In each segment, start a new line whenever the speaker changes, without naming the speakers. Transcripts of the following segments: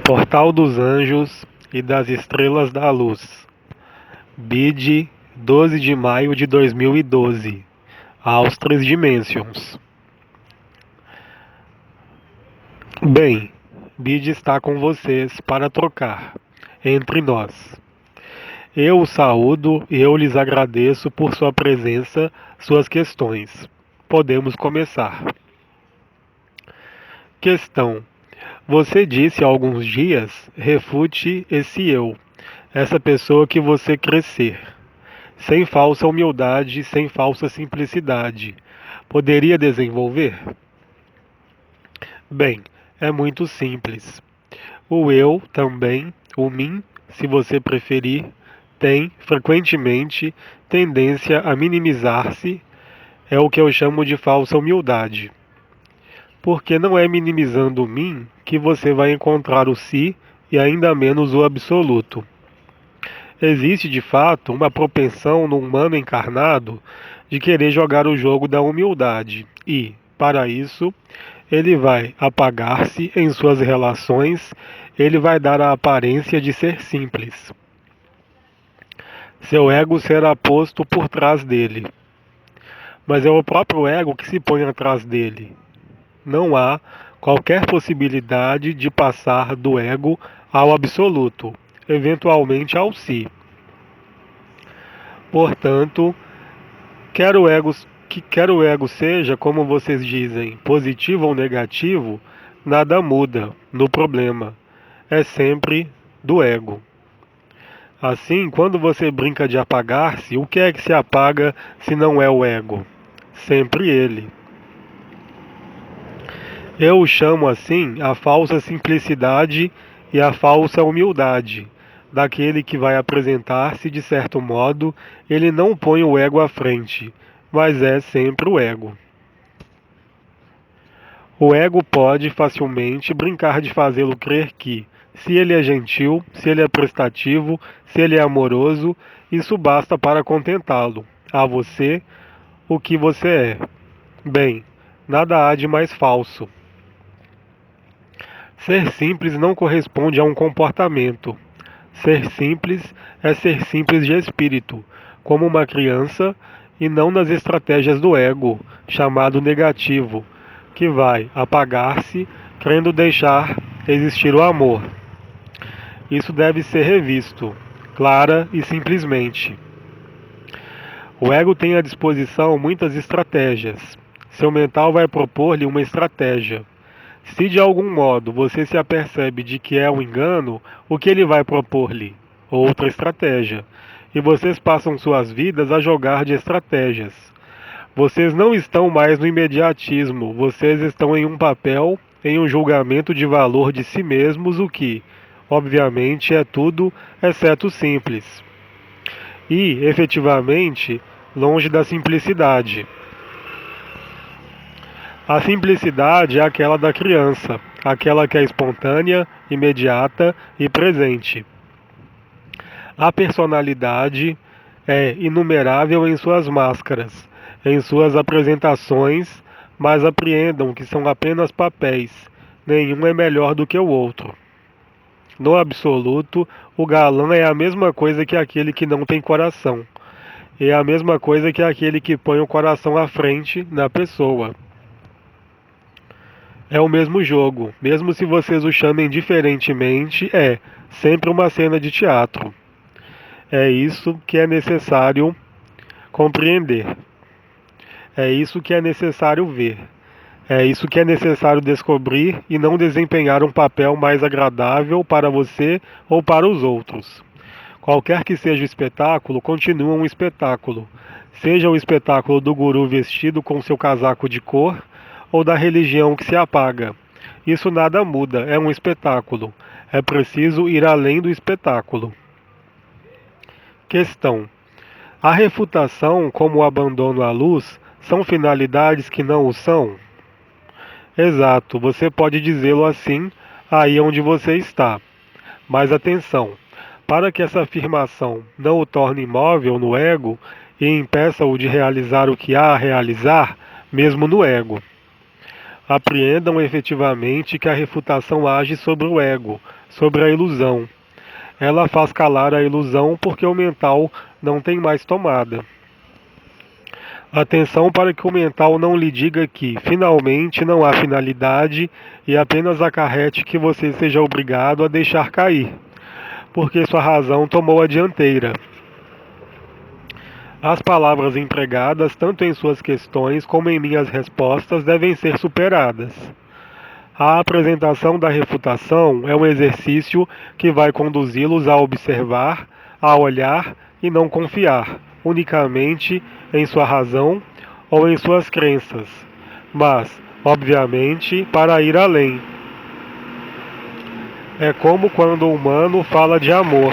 Portal dos Anjos e das Estrelas da Luz. BID 12 de maio de 2012. Aos 3 Dimensions. Bem, BID está com vocês para trocar entre nós. Eu os saúdo e eu lhes agradeço por sua presença, suas questões. Podemos começar. Questão. Você disse há alguns dias, refute esse eu, essa pessoa que você crescer. Sem falsa humildade, sem falsa simplicidade. Poderia desenvolver? Bem, é muito simples. O eu também, o mim, se você preferir, tem, frequentemente, tendência a minimizar-se, é o que eu chamo de falsa humildade. Porque não é minimizando o mim que você vai encontrar o si e ainda menos o absoluto. Existe de fato uma propensão no humano encarnado de querer jogar o jogo da humildade e, para isso, ele vai apagar-se em suas relações, ele vai dar a aparência de ser simples. Seu ego será posto por trás dele. Mas é o próprio ego que se põe atrás dele. Não há qualquer possibilidade de passar do ego ao absoluto, eventualmente ao si. Portanto, quer o ego seja, como vocês dizem, positivo ou negativo, nada muda no problema. É sempre do ego. Assim, quando você brinca de apagar-se, o que é que se apaga se não é o ego? Sempre ele. Eu o chamo assim a falsa simplicidade e a falsa humildade, daquele que vai apresentar-se de certo modo, ele não põe o ego à frente, mas é sempre o ego. O ego pode facilmente brincar de fazê-lo crer que, se ele é gentil, se ele é prestativo, se ele é amoroso, isso basta para contentá-lo, a você, o que você é. Bem, nada há de mais falso. Ser simples não corresponde a um comportamento. Ser simples é ser simples de espírito, como uma criança, e não nas estratégias do ego, chamado negativo, que vai apagar-se, querendo deixar existir o amor. Isso deve ser revisto, clara e simplesmente. O ego tem à disposição muitas estratégias. Seu mental vai propor-lhe uma estratégia. Se de algum modo você se apercebe de que é um engano, o que ele vai propor-lhe? Outra estratégia. E vocês passam suas vidas a jogar de estratégias. Vocês não estão mais no imediatismo, vocês estão em um papel, em um julgamento de valor de si mesmos, o que, obviamente, é tudo exceto simples. E, efetivamente, longe da simplicidade. A simplicidade é aquela da criança, aquela que é espontânea, imediata e presente. A personalidade é inumerável em suas máscaras, em suas apresentações, mas apreendam que são apenas papéis, nenhum é melhor do que o outro. No absoluto, o galã é a mesma coisa que aquele que não tem coração, e é a mesma coisa que aquele que põe o coração à frente na pessoa. É o mesmo jogo, mesmo se vocês o chamem diferentemente, é sempre uma cena de teatro. É isso que é necessário compreender. É isso que é necessário ver. É isso que é necessário descobrir e não desempenhar um papel mais agradável para você ou para os outros. Qualquer que seja o espetáculo, continua um espetáculo. Seja o espetáculo do guru vestido com seu casaco de cor, ou da religião que se apaga. Isso nada muda, é um espetáculo. É preciso ir além do espetáculo. Questão. A refutação, como o abandono à luz, são finalidades que não o são? Exato, você pode dizê-lo assim, aí onde você está. Mas atenção, para que essa afirmação não o torne imóvel no ego e impeça-o de realizar o que há a realizar, mesmo no ego. Apreendam efetivamente que a refutação age sobre o ego, sobre a ilusão. Ela faz calar a ilusão porque o mental não tem mais tomada. Atenção para que o mental não lhe diga que, finalmente, não há finalidade e apenas acarrete que você seja obrigado a deixar cair, porque sua razão tomou a dianteira. As palavras empregadas, tanto em suas questões como em minhas respostas, devem ser superadas. A apresentação da refutação é um exercício que vai conduzi-los a observar, a olhar e não confiar unicamente em sua razão ou em suas crenças, mas, obviamente, para ir além. É como quando o humano fala de amor.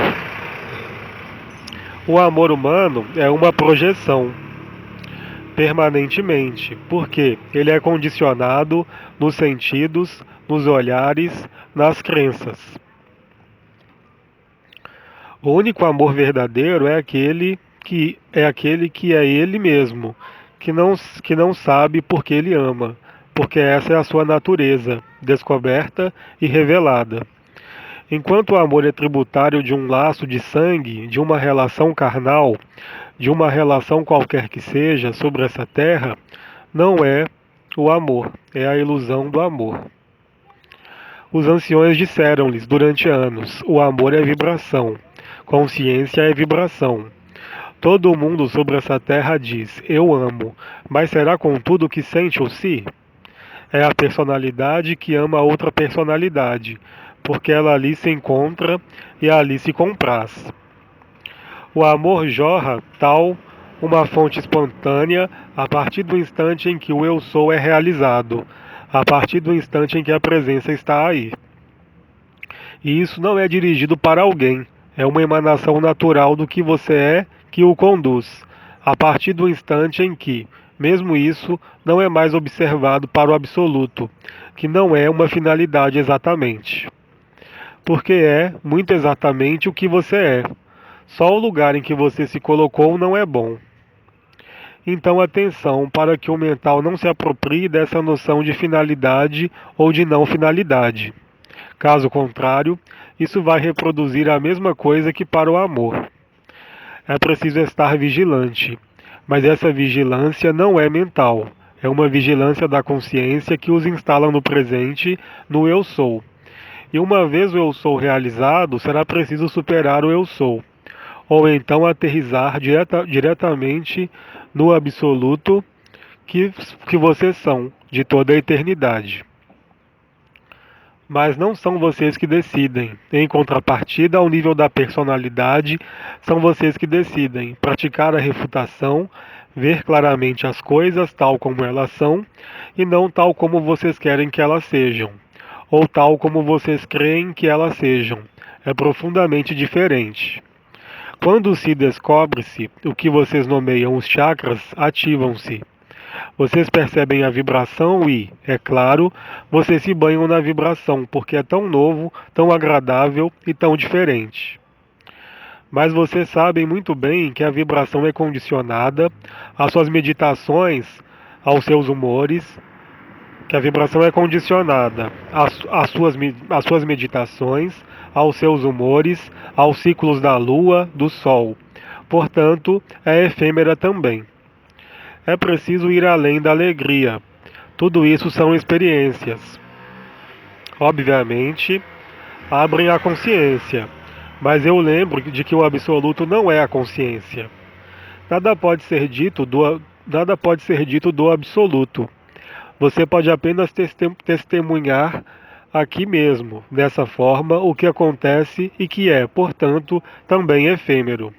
O amor humano é uma projeção, permanentemente, porque ele é condicionado nos sentidos, nos olhares, nas crenças. O único amor verdadeiro é aquele que é ele mesmo, que não sabe por que ele ama, porque essa é a sua natureza, descoberta e revelada. Enquanto o amor é tributário de um laço de sangue, de uma relação carnal, de uma relação qualquer que seja sobre essa terra, não é o amor, é a ilusão do amor. Os anciões disseram-lhes durante anos: o amor é vibração, consciência é vibração. Todo mundo sobre essa terra diz: eu amo, mas será contudo que sente o si? É a personalidade que ama outra personalidade, porque ela ali se encontra e ali se compraz. O amor jorra tal uma fonte espontânea a partir do instante em que o eu sou é realizado, a partir do instante em que a presença está aí. E isso não é dirigido para alguém, é uma emanação natural do que você é que o conduz, a partir do instante em que, mesmo isso, não é mais observado para o absoluto, que não é uma finalidade exatamente. Porque é, muito exatamente, o que você é. Só o lugar em que você se colocou não é bom. Então, atenção para que o mental não se aproprie dessa noção de finalidade ou de não finalidade. Caso contrário, isso vai reproduzir a mesma coisa que para o amor. É preciso estar vigilante, mas essa vigilância não é mental. É uma vigilância da consciência que os instala no presente, no eu sou. E uma vez o eu sou realizado, será preciso superar o eu sou, ou então aterrissar diretamente no absoluto que vocês são, de toda a eternidade. Mas não são vocês que decidem. Em contrapartida, ao nível da personalidade, são vocês que decidem praticar a refutação, ver claramente as coisas tal como elas são e não tal como vocês querem que elas sejam, ou tal como vocês creem que elas sejam. É profundamente diferente. Quando se descobre-se o que vocês nomeiam os chakras, ativam-se. Vocês percebem a vibração e, é claro, vocês se banham na vibração, porque é tão novo, tão agradável e tão diferente. Mas vocês sabem muito bem que a vibração é condicionada às suas meditações, aos seus humores, que a vibração é condicionada às suas meditações, aos seus humores, aos ciclos da lua, do sol. Portanto, é efêmera também. É preciso ir além da alegria. Tudo isso são experiências. Obviamente, abrem a consciência, mas eu lembro de que o absoluto não é a consciência. Nada pode ser dito do absoluto. Você pode apenas testemunhar aqui mesmo, dessa forma, o que acontece e que é, portanto, também efêmero.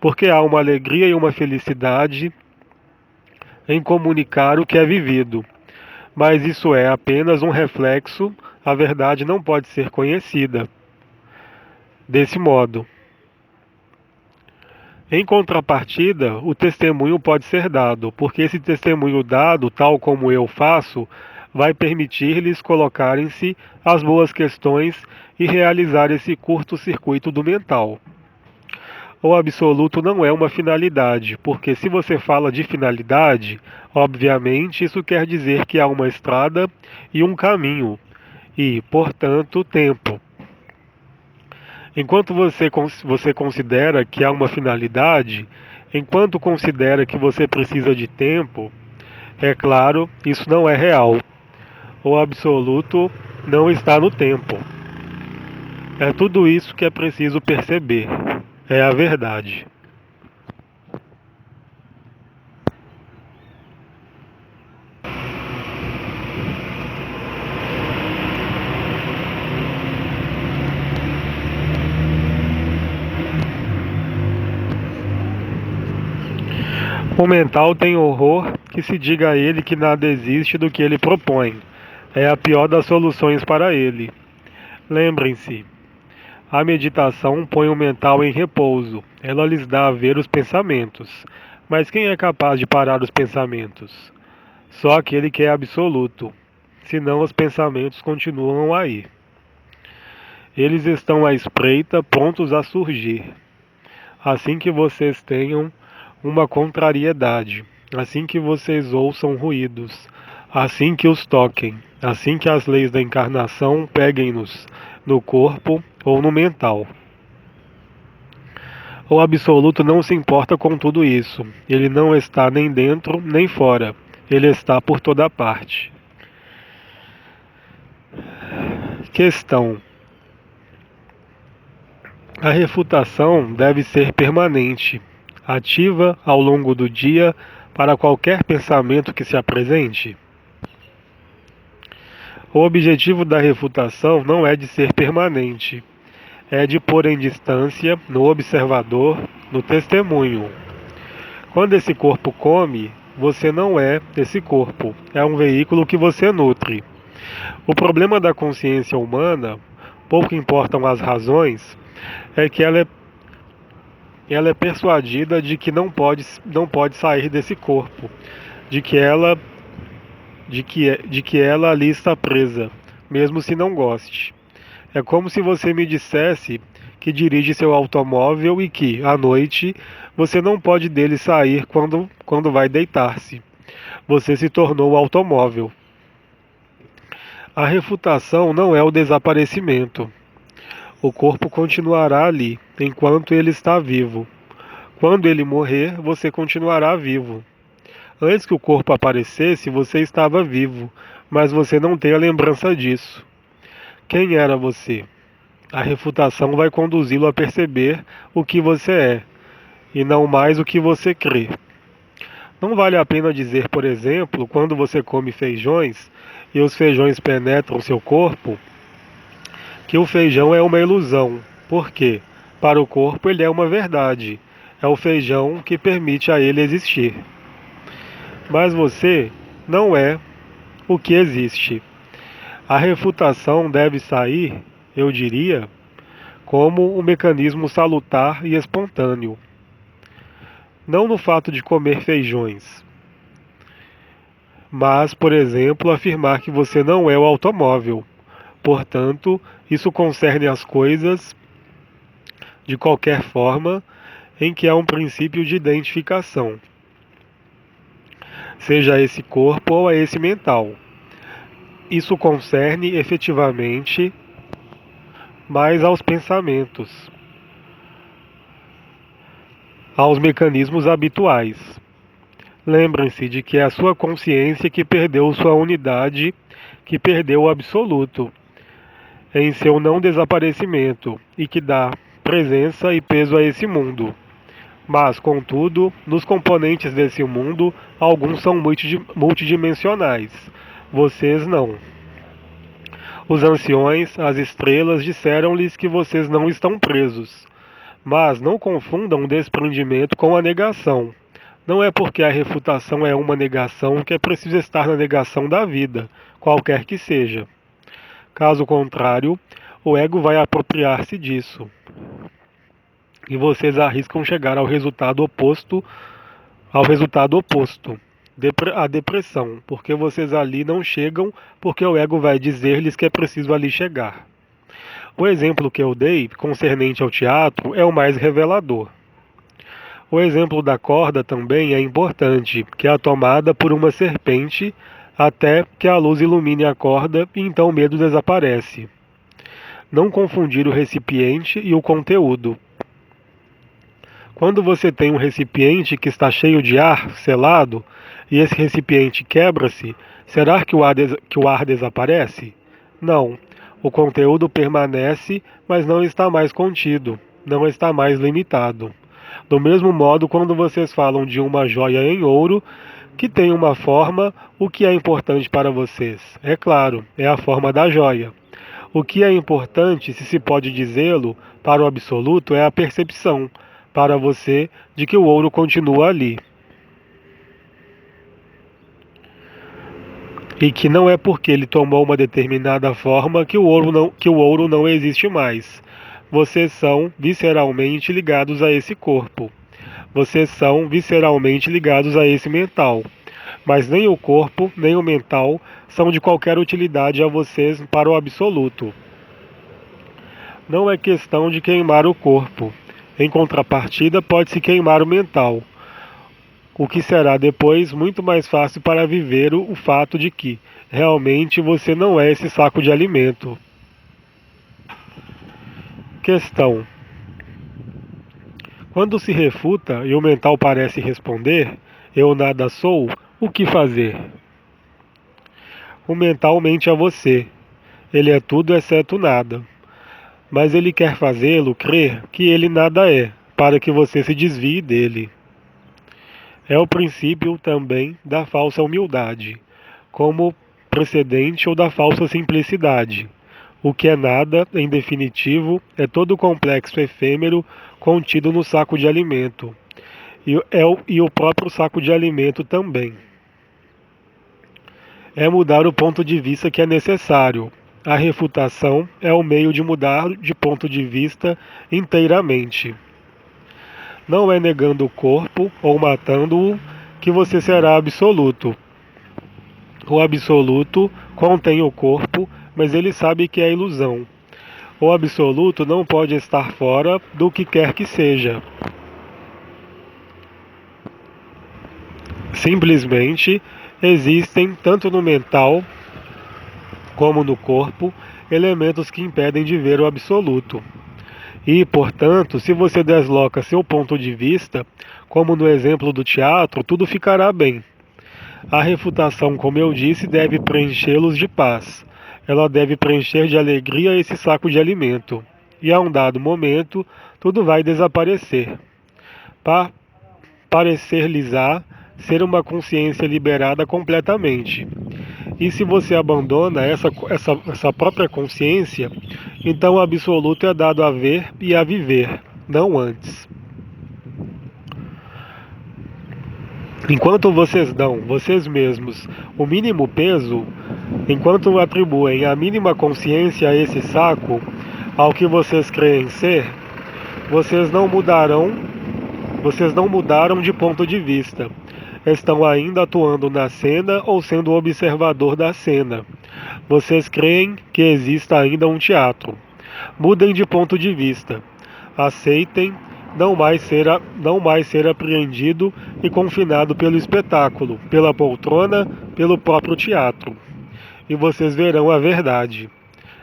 Porque há uma alegria e uma felicidade em comunicar o que é vivido. Mas isso é apenas um reflexo, a verdade não pode ser conhecida desse modo. Em contrapartida, o testemunho pode ser dado, porque esse testemunho dado, tal como eu faço, vai permitir-lhes colocarem-se as boas questões e realizar esse curto-circuito do mental. O absoluto não é uma finalidade, porque se você fala de finalidade, obviamente isso quer dizer que há uma estrada e um caminho, e, portanto, tempo. Enquanto você considera que há uma finalidade, enquanto considera que você precisa de tempo, é claro, isso não é real. O absoluto não está no tempo. É tudo isso que é preciso perceber. É a verdade. O mental tem horror que se diga a ele que nada existe do que ele propõe. É a pior das soluções para ele. Lembrem-se, a meditação põe o mental em repouso. Ela lhes dá a ver os pensamentos. Mas quem é capaz de parar os pensamentos? Só aquele que é absoluto. Senão os pensamentos continuam aí. Eles estão à espreita, prontos a surgir. Assim que vocês tenham uma contrariedade, assim que vocês ouçam ruídos, assim que os toquem, assim que as leis da encarnação peguem-nos no corpo ou no mental. O absoluto não se importa com tudo isso. Ele não está nem dentro nem fora. Ele está por toda parte. Questão: a refutação deve ser permanente, ativa ao longo do dia para qualquer pensamento que se apresente? O objetivo da refutação não é de ser permanente, é de pôr em distância, no observador, no testemunho. Quando esse corpo come, você não é esse corpo, é um veículo que você nutre. O problema da consciência humana, pouco importam as razões, é que ela é persuadida de que não pode sair desse corpo, de que ela, de que ela ali está presa, mesmo se não goste. É como se você me dissesse que dirige seu automóvel e que, à noite, você não pode dele sair quando vai deitar-se. Você se tornou o automóvel. A refutação não é o desaparecimento. O corpo continuará ali, enquanto ele está vivo. Quando ele morrer, você continuará vivo. Antes que o corpo aparecesse, você estava vivo, mas você não tem a lembrança disso. Quem era você? A refutação vai conduzi-lo a perceber o que você é, e não mais o que você crê. Não vale a pena dizer, por exemplo, quando você come feijões e os feijões penetram seu corpo, que o feijão é uma ilusão. Por quê? Para o corpo ele é uma verdade. É o feijão que permite a ele existir. Mas você não é o que existe. A refutação deve sair, eu diria, como um mecanismo salutar e espontâneo. Não no fato de comer feijões, mas, por exemplo, afirmar que você não é o automóvel. Portanto, isso concerne as coisas de qualquer forma em que há um princípio de identificação, seja esse corpo ou a esse mental. Isso concerne efetivamente mais aos pensamentos, aos mecanismos habituais. Lembrem-se de que é a sua consciência que perdeu sua unidade, que perdeu o absoluto em seu não desaparecimento e que dá presença e peso a esse mundo. Mas, contudo, nos componentes desse mundo, alguns são multidimensionais. Vocês não. Os anciões, as estrelas, disseram-lhes que vocês não estão presos. Mas não confundam o desprendimento com a negação. Não é porque a refutação é uma negação que é preciso estar na negação da vida, qualquer que seja. Caso contrário, o ego vai apropriar-se disso. E vocês arriscam chegar ao resultado oposto, a depressão, porque vocês ali não chegam, porque o ego vai dizer-lhes que é preciso ali chegar. O exemplo que eu dei, concernente ao teatro, é o mais revelador. O exemplo da corda também é importante, que é a tomada por uma serpente até que a luz ilumine a corda e então o medo desaparece. Não confundir o recipiente e o conteúdo. Quando você tem um recipiente que está cheio de ar, selado, e esse recipiente quebra-se, será que o ar desaparece? Não. O conteúdo permanece, mas não está mais contido, não está mais limitado. Do mesmo modo, quando vocês falam de uma joia em ouro, que tem uma forma, o que é importante para vocês? É claro, é a forma da joia. O que é importante, se pode dizê-lo, para o absoluto, é a percepção, para você, de que o ouro continua ali. E que não é porque ele tomou uma determinada forma que o ouro não existe mais. Vocês são visceralmente ligados a esse corpo. Vocês são visceralmente ligados a esse mental. Mas nem o corpo, nem o mental são de qualquer utilidade a vocês para o absoluto. Não é questão de queimar o corpo. Em contrapartida, pode-se queimar o mental, o que será depois muito mais fácil para viver o fato de que, realmente, você não é esse saco de alimento. Questão: quando se refuta e o mental parece responder, eu nada sou, o que fazer? O mental mente a você. Ele é tudo exceto nada. Mas ele quer fazê-lo crer que ele nada é, para que você se desvie dele. É o princípio também da falsa humildade, como precedente ou da falsa simplicidade. O que é nada, em definitivo, é todo o complexo efêmero contido no saco de alimento. E o próprio saco de alimento também. É mudar o ponto de vista que é necessário. A refutação é o meio de mudar de ponto de vista inteiramente. Não é negando o corpo ou matando-o que você será absoluto. O absoluto contém o corpo, mas ele sabe que é ilusão. O absoluto não pode estar fora do que quer que seja. Simplesmente existem, tanto no mental como no corpo, elementos que impedem de ver o absoluto. E, portanto, se você desloca seu ponto de vista, como no exemplo do teatro, tudo ficará bem. A refutação, como eu disse, deve preenchê-los de paz. Ela deve preencher de alegria esse saco de alimento. E a um dado momento, tudo vai desaparecer. Parecer-lhes-á ser uma consciência liberada completamente. E se você abandona essa própria consciência, então o absoluto é dado a ver e a viver, não antes. Enquanto vocês dão, vocês mesmos, o mínimo peso, enquanto atribuem a mínima consciência a esse saco, ao que vocês creem ser, vocês não mudaram de ponto de vista. Estão ainda atuando na cena ou sendo o observador da cena. Vocês creem que exista ainda um teatro. Mudem de ponto de vista. Aceitem não mais ser apreendido e confinado pelo espetáculo, pela poltrona, pelo próprio teatro. E vocês verão a verdade.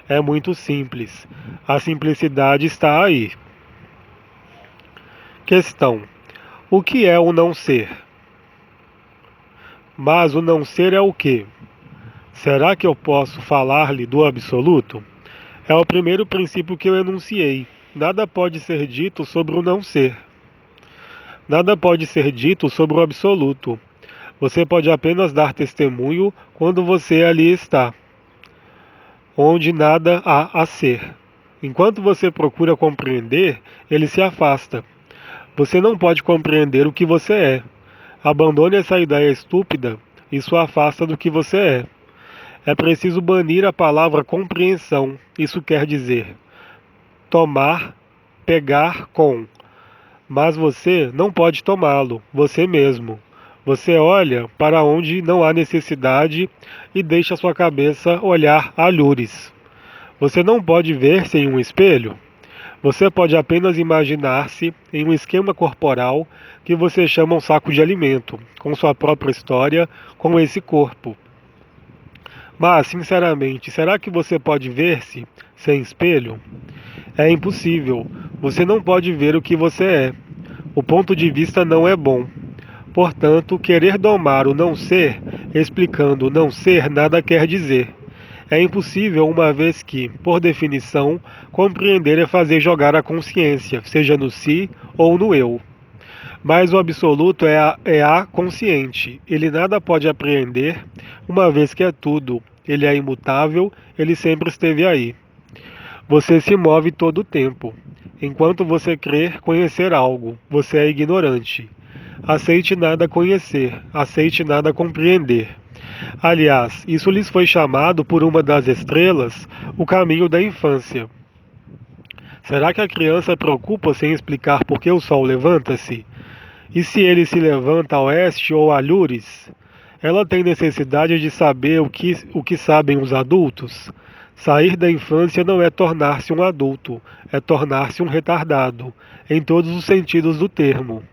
É muito simples. A simplicidade está aí. Questão: o que é o não ser? Mas o não ser é o quê? Será que eu posso falar-lhe do absoluto? É o primeiro princípio que eu enunciei. Nada pode ser dito sobre o não ser. Nada pode ser dito sobre o absoluto. Você pode apenas dar testemunho quando você ali está, onde nada há a ser. Enquanto você procura compreender, ele se afasta. Você não pode compreender o que você é. Abandone essa ideia estúpida, isso o afasta do que você é. É preciso banir a palavra compreensão. Isso quer dizer tomar, pegar com. Mas você não pode tomá-lo, você mesmo. Você olha para onde não há necessidade e deixa sua cabeça olhar alhures. Você não pode ver-se em um espelho. Você pode apenas imaginar-se em um esquema corporal que você chama um saco de alimento, com sua própria história, com esse corpo. Mas, sinceramente, será que você pode ver-se sem espelho? É impossível. Você não pode ver o que você é. O ponto de vista não é bom. Portanto, querer domar o não ser, explicando o não ser, nada quer dizer. É impossível, uma vez que, por definição, compreender é fazer jogar a consciência, seja no si ou no eu. Mas o absoluto é a consciente. Ele nada pode apreender, uma vez que é tudo. Ele é imutável, ele sempre esteve aí. Você se move todo o tempo. Enquanto você crer conhecer algo, você é ignorante. Aceite nada conhecer, aceite nada compreender. Aliás, isso lhes foi chamado por uma das estrelas o caminho da infância. Será que a criança preocupa-se em explicar por que o sol levanta-se? E se ele se levanta a oeste ou a lures? Ela tem necessidade de saber o que sabem os adultos? Sair da infância não é tornar-se um adulto, é tornar-se um retardado, em todos os sentidos do termo.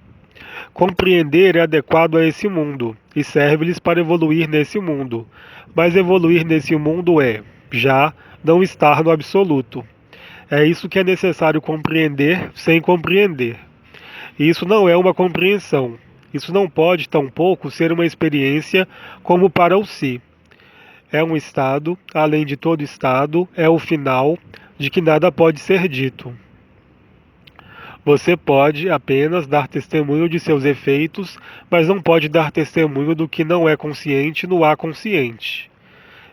Compreender é adequado a esse mundo e serve-lhes para evoluir nesse mundo. Mas evoluir nesse mundo é, já, não estar no absoluto. É isso que é necessário compreender sem compreender. E isso não é uma compreensão. Isso não pode, tampouco, ser uma experiência como para o si. É um estado, além de todo estado, é o final de que nada pode ser dito. Você pode apenas dar testemunho de seus efeitos, mas não pode dar testemunho do que não é consciente no há consciente.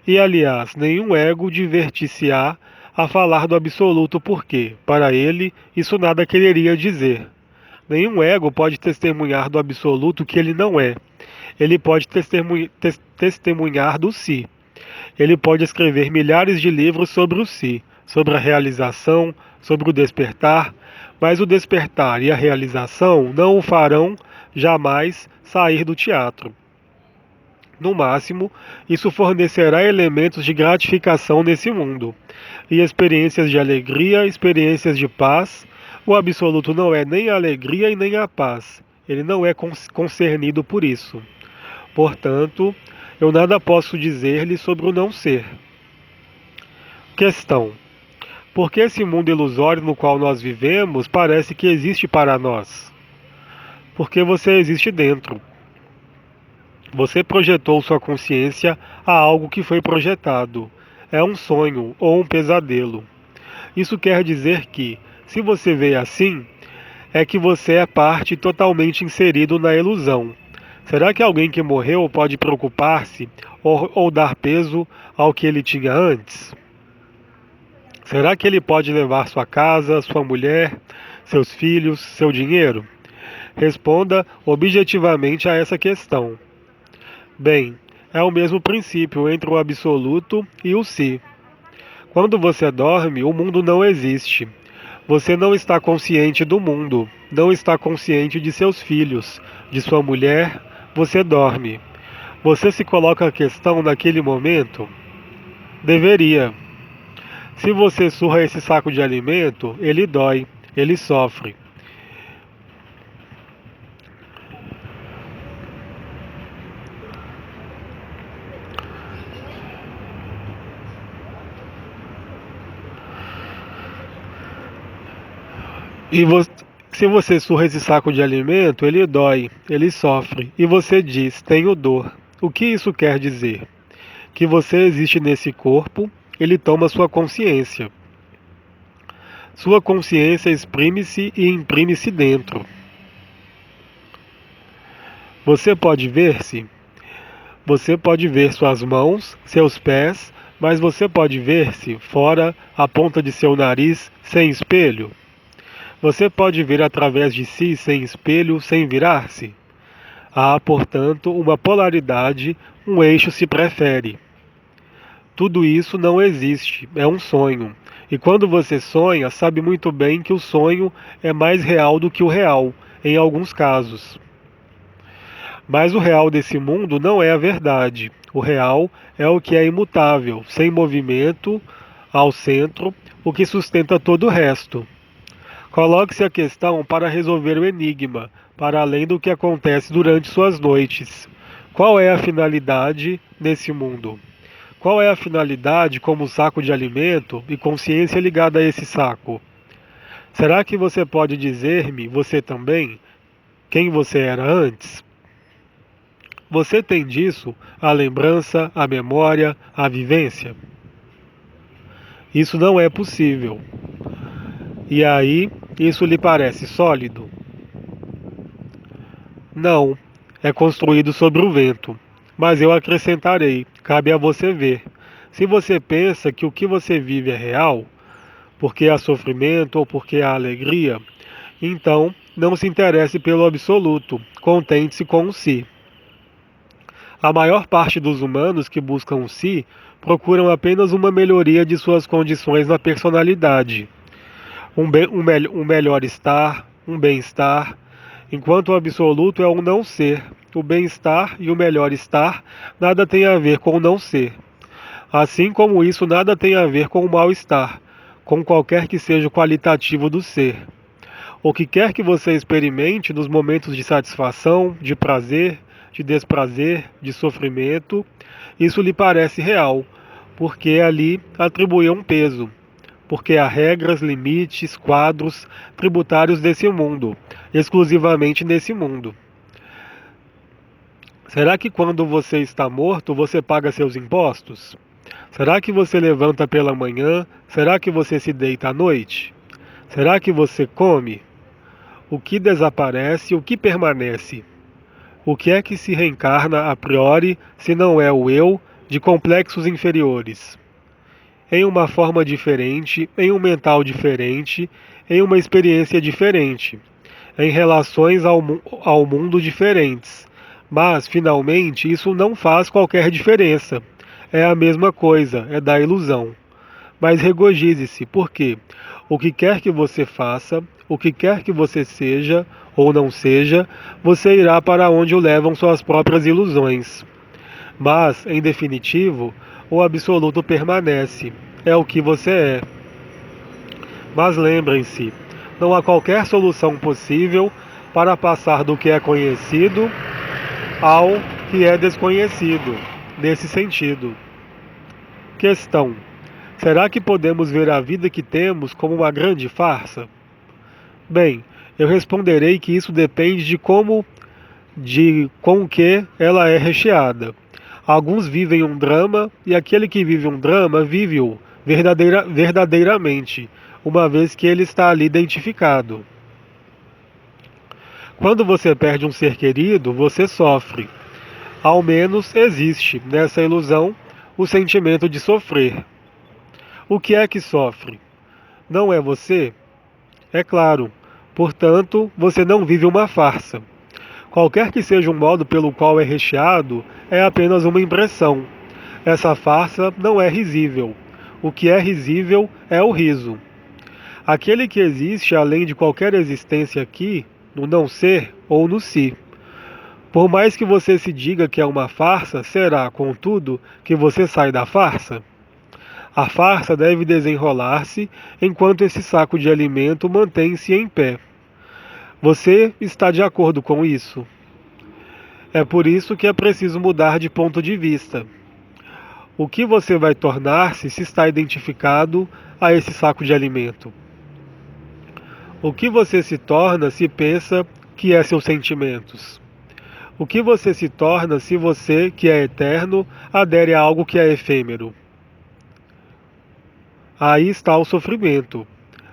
E, aliás, nenhum ego divertir-se-á a falar do absoluto porque, para ele, isso nada quereria dizer. Nenhum ego pode testemunhar do absoluto que ele não é. Ele pode testemunhar do si. Ele pode escrever milhares de livros sobre o si, sobre a realização, sobre o despertar, mas o despertar e a realização não o farão jamais sair do teatro. No máximo, isso fornecerá elementos de gratificação nesse mundo, e experiências de alegria, experiências de paz. O absoluto não é nem a alegria e nem a paz. Ele não é concernido por isso. Portanto, eu nada posso dizer-lhe sobre o não ser. Questão: por que esse mundo ilusório no qual nós vivemos parece que existe para nós? Porque você existe dentro. Você projetou sua consciência a algo que foi projetado. É um sonho ou um pesadelo. Isso quer dizer que, se você vê assim, é que você é parte totalmente inserido na ilusão. Será que alguém que morreu pode preocupar-se ou dar peso ao que ele tinha antes? Será que ele pode levar sua casa, sua mulher, seus filhos, seu dinheiro? Responda objetivamente a essa questão. Bem, é o mesmo princípio entre o absoluto e o si. Quando você dorme, o mundo não existe. Você não está consciente do mundo, não está consciente de seus filhos, de sua mulher. Você dorme. Você se coloca a questão naquele momento? Deveria. Se você surra esse saco de alimento, ele dói, ele sofre. E se você surra esse saco de alimento, ele dói, ele sofre. E você diz, tenho dor. O que isso quer dizer? Que você existe nesse corpo, ele toma sua consciência. Sua consciência exprime-se e imprime-se dentro. Você pode ver-se? Você pode ver suas mãos, seus pés, mas você pode ver-se fora a ponta de seu nariz, sem espelho? Você pode ver através de si sem espelho, sem virar-se? Há, portanto, uma polaridade, um eixo se prefere. Tudo isso não existe, é um sonho. E quando você sonha, sabe muito bem que o sonho é mais real do que o real, em alguns casos. Mas o real desse mundo não é a verdade. O real é o que é imutável, sem movimento, ao centro, o que sustenta todo o resto. Coloque-se a questão para resolver o enigma, para além do que acontece durante suas noites. Qual é a finalidade nesse mundo? Qual é a finalidade como saco de alimento e consciência ligada a esse saco? Será que você pode dizer-me, você também, quem você era antes? Você tem disso a lembrança, a memória, a vivência? Isso não é possível. E aí, isso lhe parece sólido? Não, é construído sobre o vento. Mas eu acrescentarei, cabe a você ver. Se você pensa que o que você vive é real, porque há sofrimento ou porque há alegria, então não se interesse pelo absoluto, contente-se com o si. A maior parte dos humanos que buscam o si procuram apenas uma melhoria de suas condições na personalidade, um melhor estar, um bem-estar, enquanto o absoluto é o não ser. O bem-estar e o melhor estar nada tem a ver com o não ser. Assim como isso nada tem a ver com o mal-estar, com qualquer que seja o qualitativo do ser. O que quer que você experimente nos momentos de satisfação, de prazer, de desprazer, de sofrimento, isso lhe parece real, porque ali atribuiu um peso, porque há regras, limites, quadros tributários desse mundo, exclusivamente nesse mundo. Será que quando você está morto, você paga seus impostos? Será que você levanta pela manhã? Será que você se deita à noite? Será que você come? O que desaparece, o que permanece? O que é que se reencarna a priori, se não é o eu, de complexos inferiores? Em uma forma diferente, em um mental diferente, em uma experiência diferente, em relações ao mundo diferentes. Mas, finalmente, isso não faz qualquer diferença. É a mesma coisa, é da ilusão. Mas regozije-se, porque o que quer que você faça, o que quer que você seja ou não seja, você irá para onde o levam suas próprias ilusões. Mas, em definitivo, o absoluto permanece, é o que você é. Mas lembrem-se, não há qualquer solução possível para passar do que é conhecido ao que é desconhecido, nesse sentido. Questão: será que podemos ver a vida que temos como uma grande farsa? Bem, eu responderei que isso depende de com que ela é recheada. Alguns vivem um drama e aquele que vive um drama vive-o verdadeiramente, uma vez que ele está ali identificado. Quando você perde um ser querido, você sofre. Ao menos existe, nessa ilusão, o sentimento de sofrer. O que é que sofre? Não é você? É claro. Portanto, você não vive uma farsa. Qualquer que seja o modo pelo qual é recheado, é apenas uma impressão. Essa farsa não é risível. O que é risível é o riso. Aquele que existe além de qualquer existência aqui, no não ser ou no si. Por mais que você se diga que é uma farsa, será, contudo, que você sai da farsa? A farsa deve desenrolar-se enquanto esse saco de alimento mantém-se em pé. Você está de acordo com isso? É por isso que é preciso mudar de ponto de vista. O que você vai tornar-se se está identificado a esse saco de alimento? O que você se torna se pensa que é seus sentimentos? O que você se torna se você, que é eterno, adere a algo que é efêmero? Aí está o sofrimento.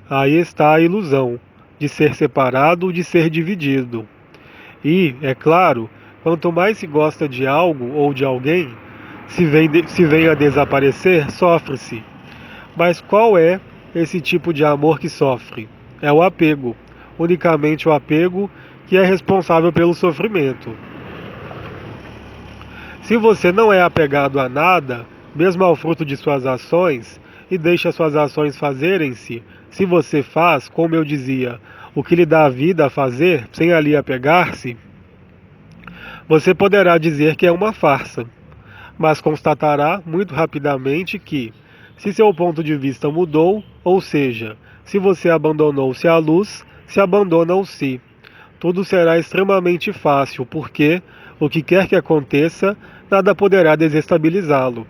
Aí está a ilusão de ser separado, de ser dividido. E, é claro, quanto mais se gosta de algo ou de alguém, se vem a desaparecer, sofre-se. Mas qual é esse tipo de amor que sofre? É o apego, unicamente o apego que é responsável pelo sofrimento. Se você não é apegado a nada, mesmo ao fruto de suas ações, e deixa suas ações fazerem-se, se você faz, como eu dizia, o que lhe dá a vida a fazer, sem ali apegar-se, você poderá dizer que é uma farsa, mas constatará muito rapidamente que, se seu ponto de vista mudou, ou seja, se você abandonou-se à luz, se abandona o si. Tudo será extremamente fácil, porque, o que quer que aconteça, nada poderá desestabilizá-lo.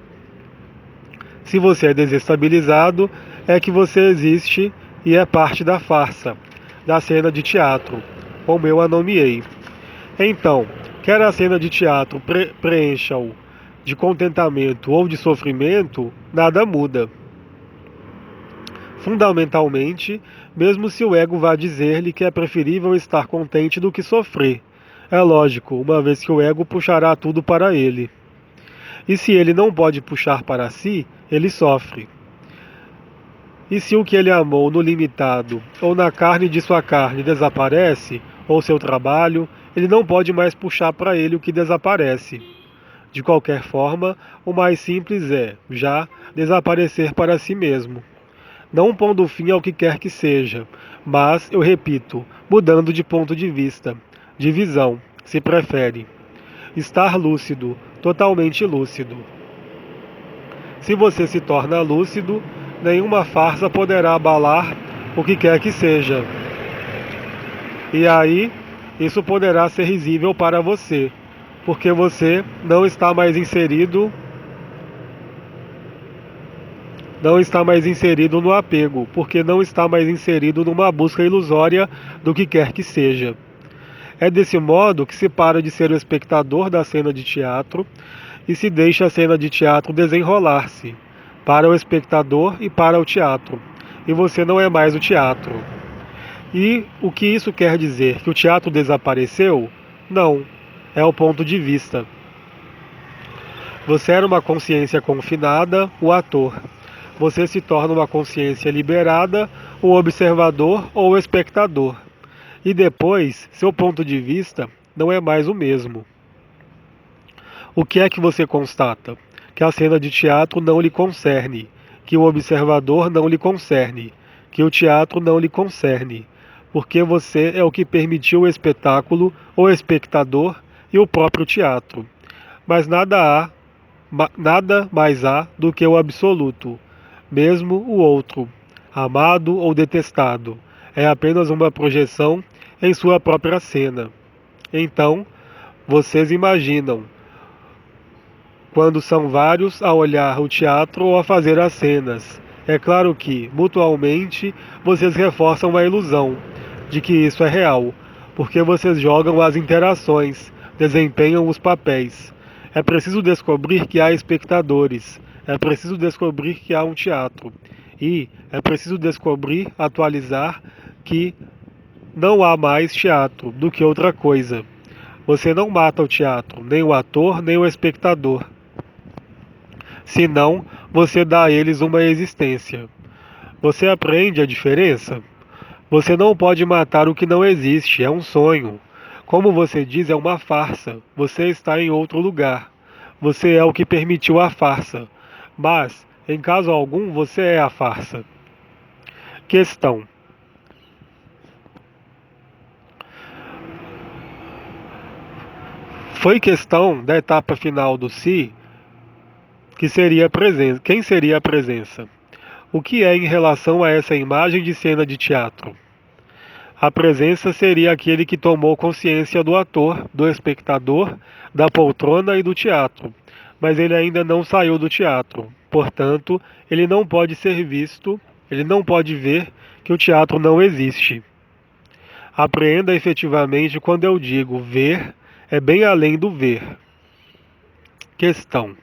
Se você é desestabilizado, é que você existe e é parte da farsa, da cena de teatro, como eu a nomeei. Então, quer a cena de teatro preencha-o de contentamento ou de sofrimento, nada muda. Fundamentalmente, mesmo se o ego vá dizer-lhe que é preferível estar contente do que sofrer. É lógico, uma vez que o ego puxará tudo para ele. E se ele não pode puxar para si, ele sofre. E se o que ele amou no limitado ou na carne de sua carne desaparece, ou seu trabalho, ele não pode mais puxar para ele o que desaparece. De qualquer forma, o mais simples é, já, desaparecer para si mesmo. Não pondo fim ao que quer que seja, mas, eu repito, mudando de ponto de vista, de visão, se prefere. Estar lúcido, totalmente lúcido. Se você se torna lúcido, nenhuma farsa poderá abalar o que quer que seja. E aí, isso poderá ser risível para você, porque você não está mais inserido no apego, porque não está mais inserido numa busca ilusória do que quer que seja. É desse modo que se para de ser o espectador da cena de teatro e se deixa a cena de teatro desenrolar-se para o espectador e para o teatro, e você não é mais o teatro. E o que isso quer dizer? Que o teatro desapareceu? Não, é o ponto de vista. Você era uma consciência confinada, o ator. Você se torna uma consciência liberada, o observador ou o espectador. E depois, seu ponto de vista não é mais o mesmo. O que é que você constata? Que a cena de teatro não lhe concerne, que o observador não lhe concerne, que o teatro não lhe concerne, porque você é o que permitiu o espetáculo, o espectador e o próprio teatro. Mas nada mais há do que o absoluto, mesmo o outro, amado ou detestado, é apenas uma projeção em sua própria cena. Então, vocês imaginam, quando são vários a olhar o teatro ou a fazer as cenas. É claro que, mutualmente, vocês reforçam a ilusão de que isso é real, porque vocês jogam as interações, desempenham os papéis. É preciso descobrir que há espectadores, é preciso descobrir que há um teatro, e é preciso descobrir, atualizar, que não há mais teatro do que outra coisa. Você não mata o teatro, nem o ator, nem o espectador. Senão, você dá a eles uma existência. Você aprende a diferença? Você não pode matar o que não existe, é um sonho. Como você diz, é uma farsa. Você está em outro lugar. Você é o que permitiu a farsa. Mas, em caso algum, você é a farsa. Questão: foi questão da etapa final do si que seria a presença. Quem seria a presença? O que é em relação a essa imagem de cena de teatro? A presença seria aquele que tomou consciência do ator, do espectador, da poltrona e do teatro, mas ele ainda não saiu do teatro. Portanto, ele não pode ser visto, ele não pode ver que o teatro não existe. Apreenda efetivamente quando eu digo ver, é bem além do ver. Questão: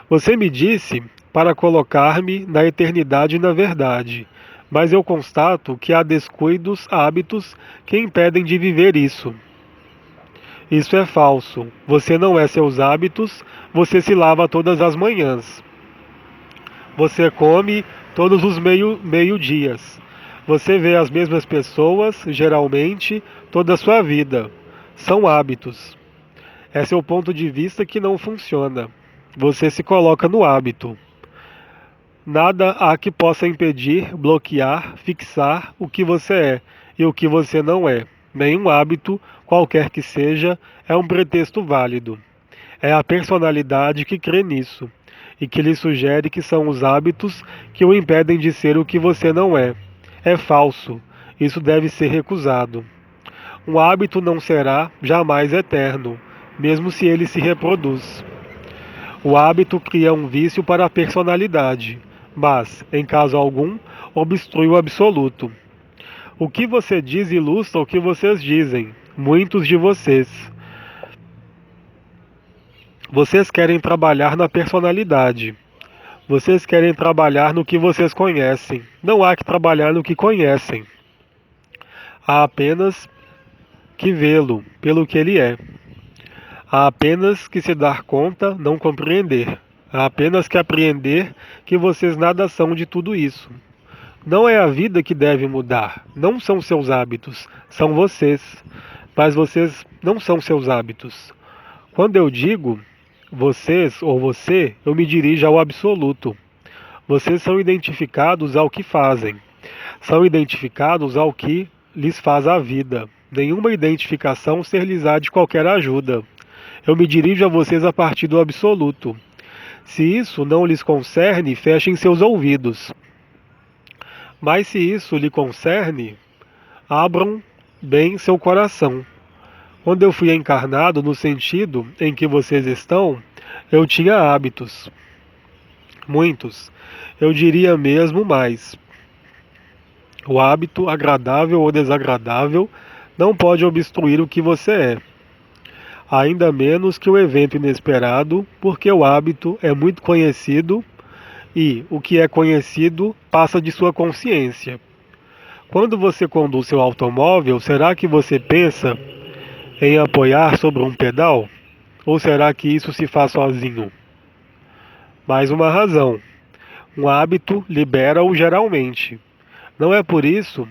você me disse para colocar-me na eternidade e na verdade, mas eu constato que há descuidos, hábitos que impedem de viver isso. Isso é falso. Você não é seus hábitos, você se lava todas as manhãs. Você come todos os meio-dias. Você vê as mesmas pessoas, geralmente, toda a sua vida. São hábitos. É seu ponto de vista que não funciona. Você se coloca no hábito. Nada há que possa impedir, bloquear, fixar o que você é e o que você não é. Nenhum hábito, qualquer que seja, é um pretexto válido. É a personalidade que crê nisso e que lhe sugere que são os hábitos que o impedem de ser o que você não é. É falso. Isso deve ser recusado. Um hábito não será jamais eterno, mesmo se ele se reproduz. O hábito cria um vício para a personalidade, mas, em caso algum, obstrui o absoluto. O que você diz ilustra o que vocês dizem, muitos de vocês. Vocês querem trabalhar na personalidade. Vocês querem trabalhar no que vocês conhecem. Não há que trabalhar no que conhecem. Há apenas que vê-lo pelo que ele é. Há apenas que se dar conta, não compreender. Há apenas que apreender que vocês nada são de tudo isso. Não é a vida que deve mudar. Não são seus hábitos. São vocês. Mas vocês não são seus hábitos. Quando eu digo vocês ou você, eu me dirijo ao absoluto. Vocês são identificados ao que fazem. São identificados ao que lhes faz a vida. Nenhuma identificação ser-lhes-á de qualquer ajuda. Eu me dirijo a vocês a partir do absoluto. Se isso não lhes concerne, fechem seus ouvidos. Mas se isso lhe concerne, abram bem seu coração. Quando eu fui encarnado no sentido em que vocês estão, eu tinha hábitos. Muitos. Eu diria mesmo mais. O hábito, agradável ou desagradável, não pode obstruir o que você é. Ainda menos que o evento inesperado, porque o hábito é muito conhecido e o que é conhecido passa de sua consciência. Quando você conduz seu automóvel, será que você pensa em apoiar sobre um pedal? Ou será que isso se faz sozinho? Mais uma razão. Um hábito libera-o geralmente. Não é por isso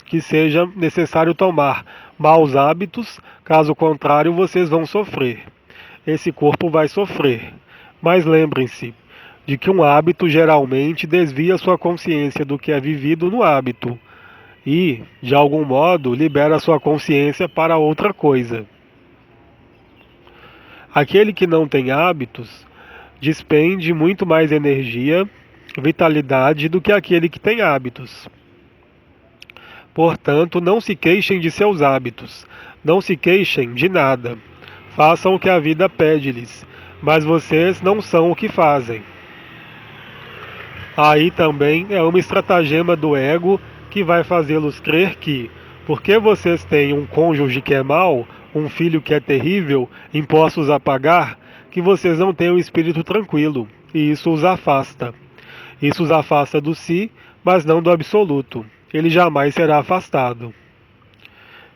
que seja necessário tomar maus hábitos, caso contrário vocês vão sofrer. Esse corpo vai sofrer. Mas lembrem-se de que um hábito geralmente desvia sua consciência do que é vivido no hábito e, de algum modo, libera sua consciência para outra coisa. Aquele que não tem hábitos despende muito mais energia, vitalidade do que aquele que tem hábitos. Portanto, não se queixem de seus hábitos, não se queixem de nada. Façam o que a vida pede-lhes, mas vocês não são o que fazem. Aí também é uma estratagema do ego que vai fazê-los crer que, porque vocês têm um cônjuge que é mau, um filho que é terrível, impostos a pagar, que vocês não têm um espírito tranquilo, e isso os afasta. Isso os afasta do si, mas não do absoluto. Ele jamais será afastado.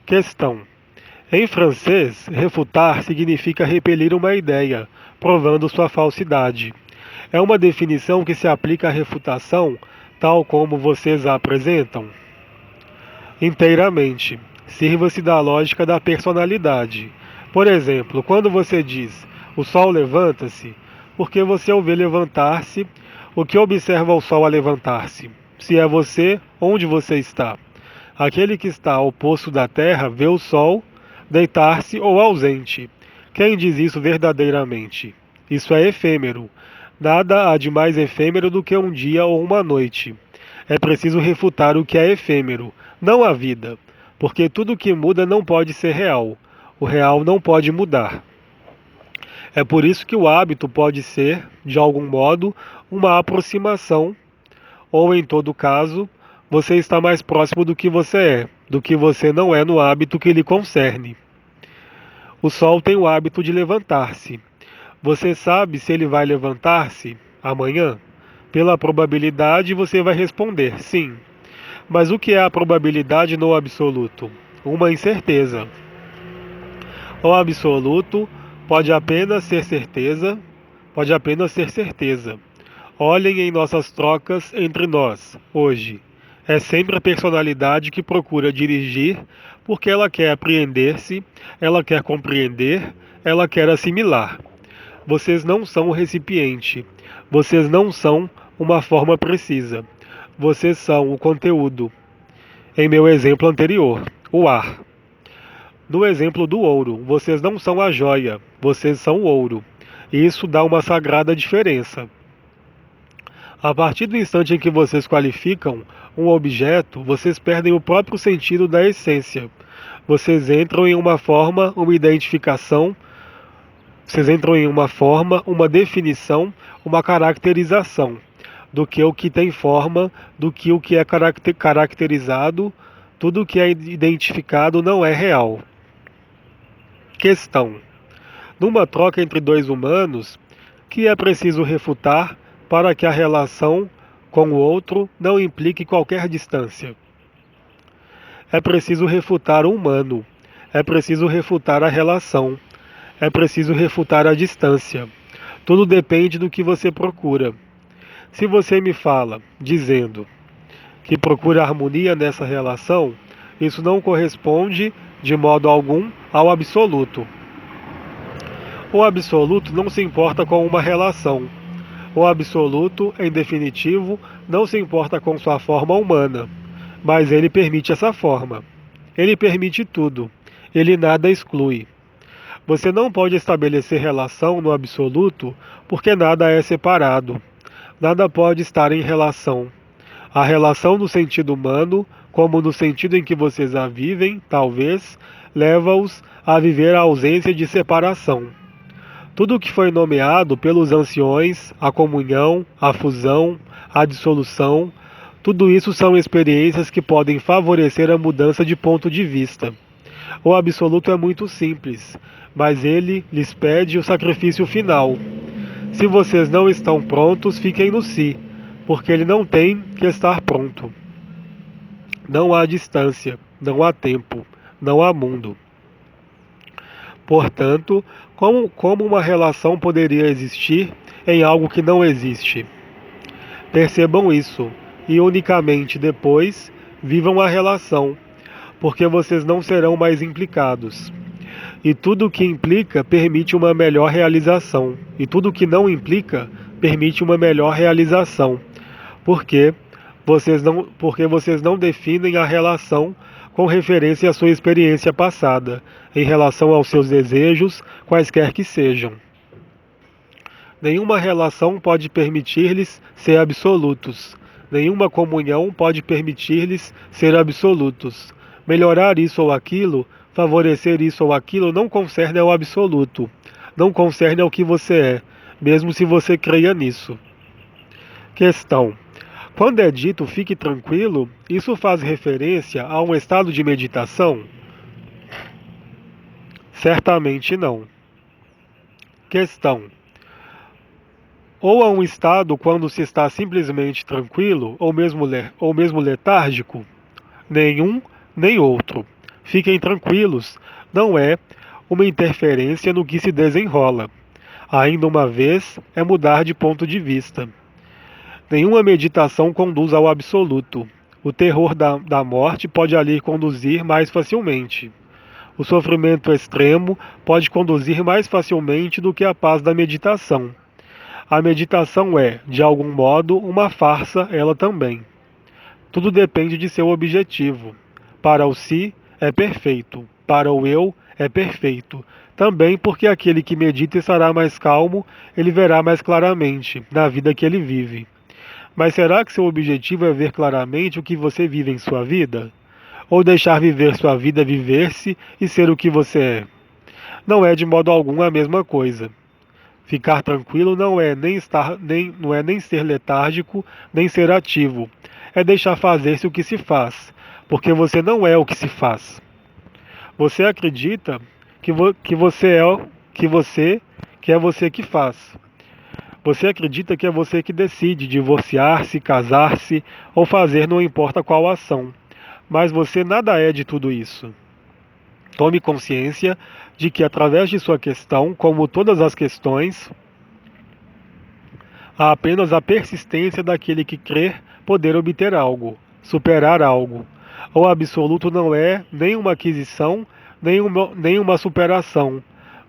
Questão. Em francês, refutar significa repelir uma ideia, provando sua falsidade. É uma definição que se aplica à refutação, tal como vocês a apresentam? Inteiramente. Sirva-se da lógica da personalidade. Por exemplo, quando você diz, o sol levanta-se, porque você o vê levantar-se, o que observa o sol a levantar-se? Se é você, onde você está? Aquele que está ao poço da terra vê o sol deitar-se ou ausente. Quem diz isso verdadeiramente? Isso é efêmero. Nada há de mais efêmero do que um dia ou uma noite. É preciso refutar o que é efêmero, não a vida, porque tudo que muda não pode ser real. O real não pode mudar. É por isso que o hábito pode ser, de algum modo, uma aproximação, ou em todo caso, você está mais próximo do que você é, do que você não é no hábito que lhe concerne. O sol tem o hábito de levantar-se. Você sabe se ele vai levantar-se amanhã? Pela probabilidade você vai responder sim. Mas o que é a probabilidade no absoluto? Uma incerteza. O absoluto pode apenas ser certeza, pode apenas ser certeza. Olhem em nossas trocas entre nós, hoje. É sempre a personalidade que procura dirigir, porque ela quer apreender-se, ela quer compreender, ela quer assimilar. Vocês não são o recipiente, vocês não são uma forma precisa. Vocês são o conteúdo. Em meu exemplo anterior, o ar. No exemplo do ouro, vocês não são a joia, vocês são o ouro. Isso dá uma sagrada diferença. A partir do instante em que vocês qualificam um objeto, vocês perdem o próprio sentido da essência. Vocês entram em uma forma, uma identificação, Vocês entram em uma forma, uma definição, uma caracterização do que o que tem forma, do que o que é caracterizado, tudo o que é identificado não é real. Questão: numa troca entre dois humanos, que é preciso refutar para que a relação com o outro não implique qualquer distância? É preciso refutar o humano, é preciso refutar a relação, é preciso refutar a distância. Tudo depende do que você procura. Se você me fala, dizendo que procura harmonia nessa relação, isso não corresponde, de modo algum, ao absoluto. O absoluto não se importa com uma relação. O absoluto, em definitivo, não se importa com sua forma humana, mas ele permite essa forma. Ele permite tudo. Ele nada exclui. Você não pode estabelecer relação no absoluto porque nada é separado. Nada pode estar em relação. A relação no sentido humano, como no sentido em que vocês a vivem, talvez, leva-os a viver a ausência de separação. Tudo o que foi nomeado pelos anciões, a comunhão, a fusão, a dissolução, tudo isso são experiências que podem favorecer a mudança de ponto de vista. O absoluto é muito simples, mas ele lhes pede o sacrifício final. Se vocês não estão prontos, fiquem no si, porque ele não tem que estar pronto. Não há distância, não há tempo, não há mundo. Portanto, como uma relação poderia existir em algo que não existe? Percebam isso e unicamente depois vivam a relação, porque vocês não serão mais implicados. E tudo o que implica permite uma melhor realização, e tudo o que não implica permite uma melhor realização. Porque vocês não definem a relação com referência à sua experiência passada, em relação aos seus desejos, quaisquer que sejam. Nenhuma relação pode permitir-lhes ser absolutos. Nenhuma comunhão pode permitir-lhes ser absolutos. Melhorar isso ou aquilo, favorecer isso ou aquilo, não concerne ao absoluto. Não concerne ao que você é, mesmo se você creia nisso. Questão: quando é dito fique tranquilo, isso faz referência a um estado de meditação? Certamente não. Questão: ou a um estado quando se está simplesmente tranquilo, ou mesmo letárgico? Nenhum, nem outro. Fiquem tranquilos, não é uma interferência no que se desenrola. Ainda uma vez, é mudar de ponto de vista. Nenhuma meditação conduz ao absoluto. O terror da morte pode ali conduzir mais facilmente. O sofrimento extremo pode conduzir mais facilmente do que a paz da meditação. A meditação é, de algum modo, uma farsa, ela também. Tudo depende de seu objetivo. Para o si, é perfeito. Para o eu, é perfeito. Também porque aquele que medita estará mais calmo, ele verá mais claramente, na vida que ele vive. Mas será que seu objetivo é ver claramente o que você vive em sua vida? Ou deixar viver sua vida viver-se e ser o que você é? Não é de modo algum a mesma coisa. Ficar tranquilo não é nem ser letárgico, nem ser ativo. É deixar fazer-se o que se faz, porque você não é o que se faz. Você acredita que você é que é você que faz. Você acredita que é você que decide divorciar-se, casar-se ou fazer não importa qual ação. Mas você nada é de tudo isso. Tome consciência de que através de sua questão, como todas as questões, há apenas a persistência daquele que crer poder obter algo, superar algo. O absoluto não é nem uma aquisição, nem uma superação.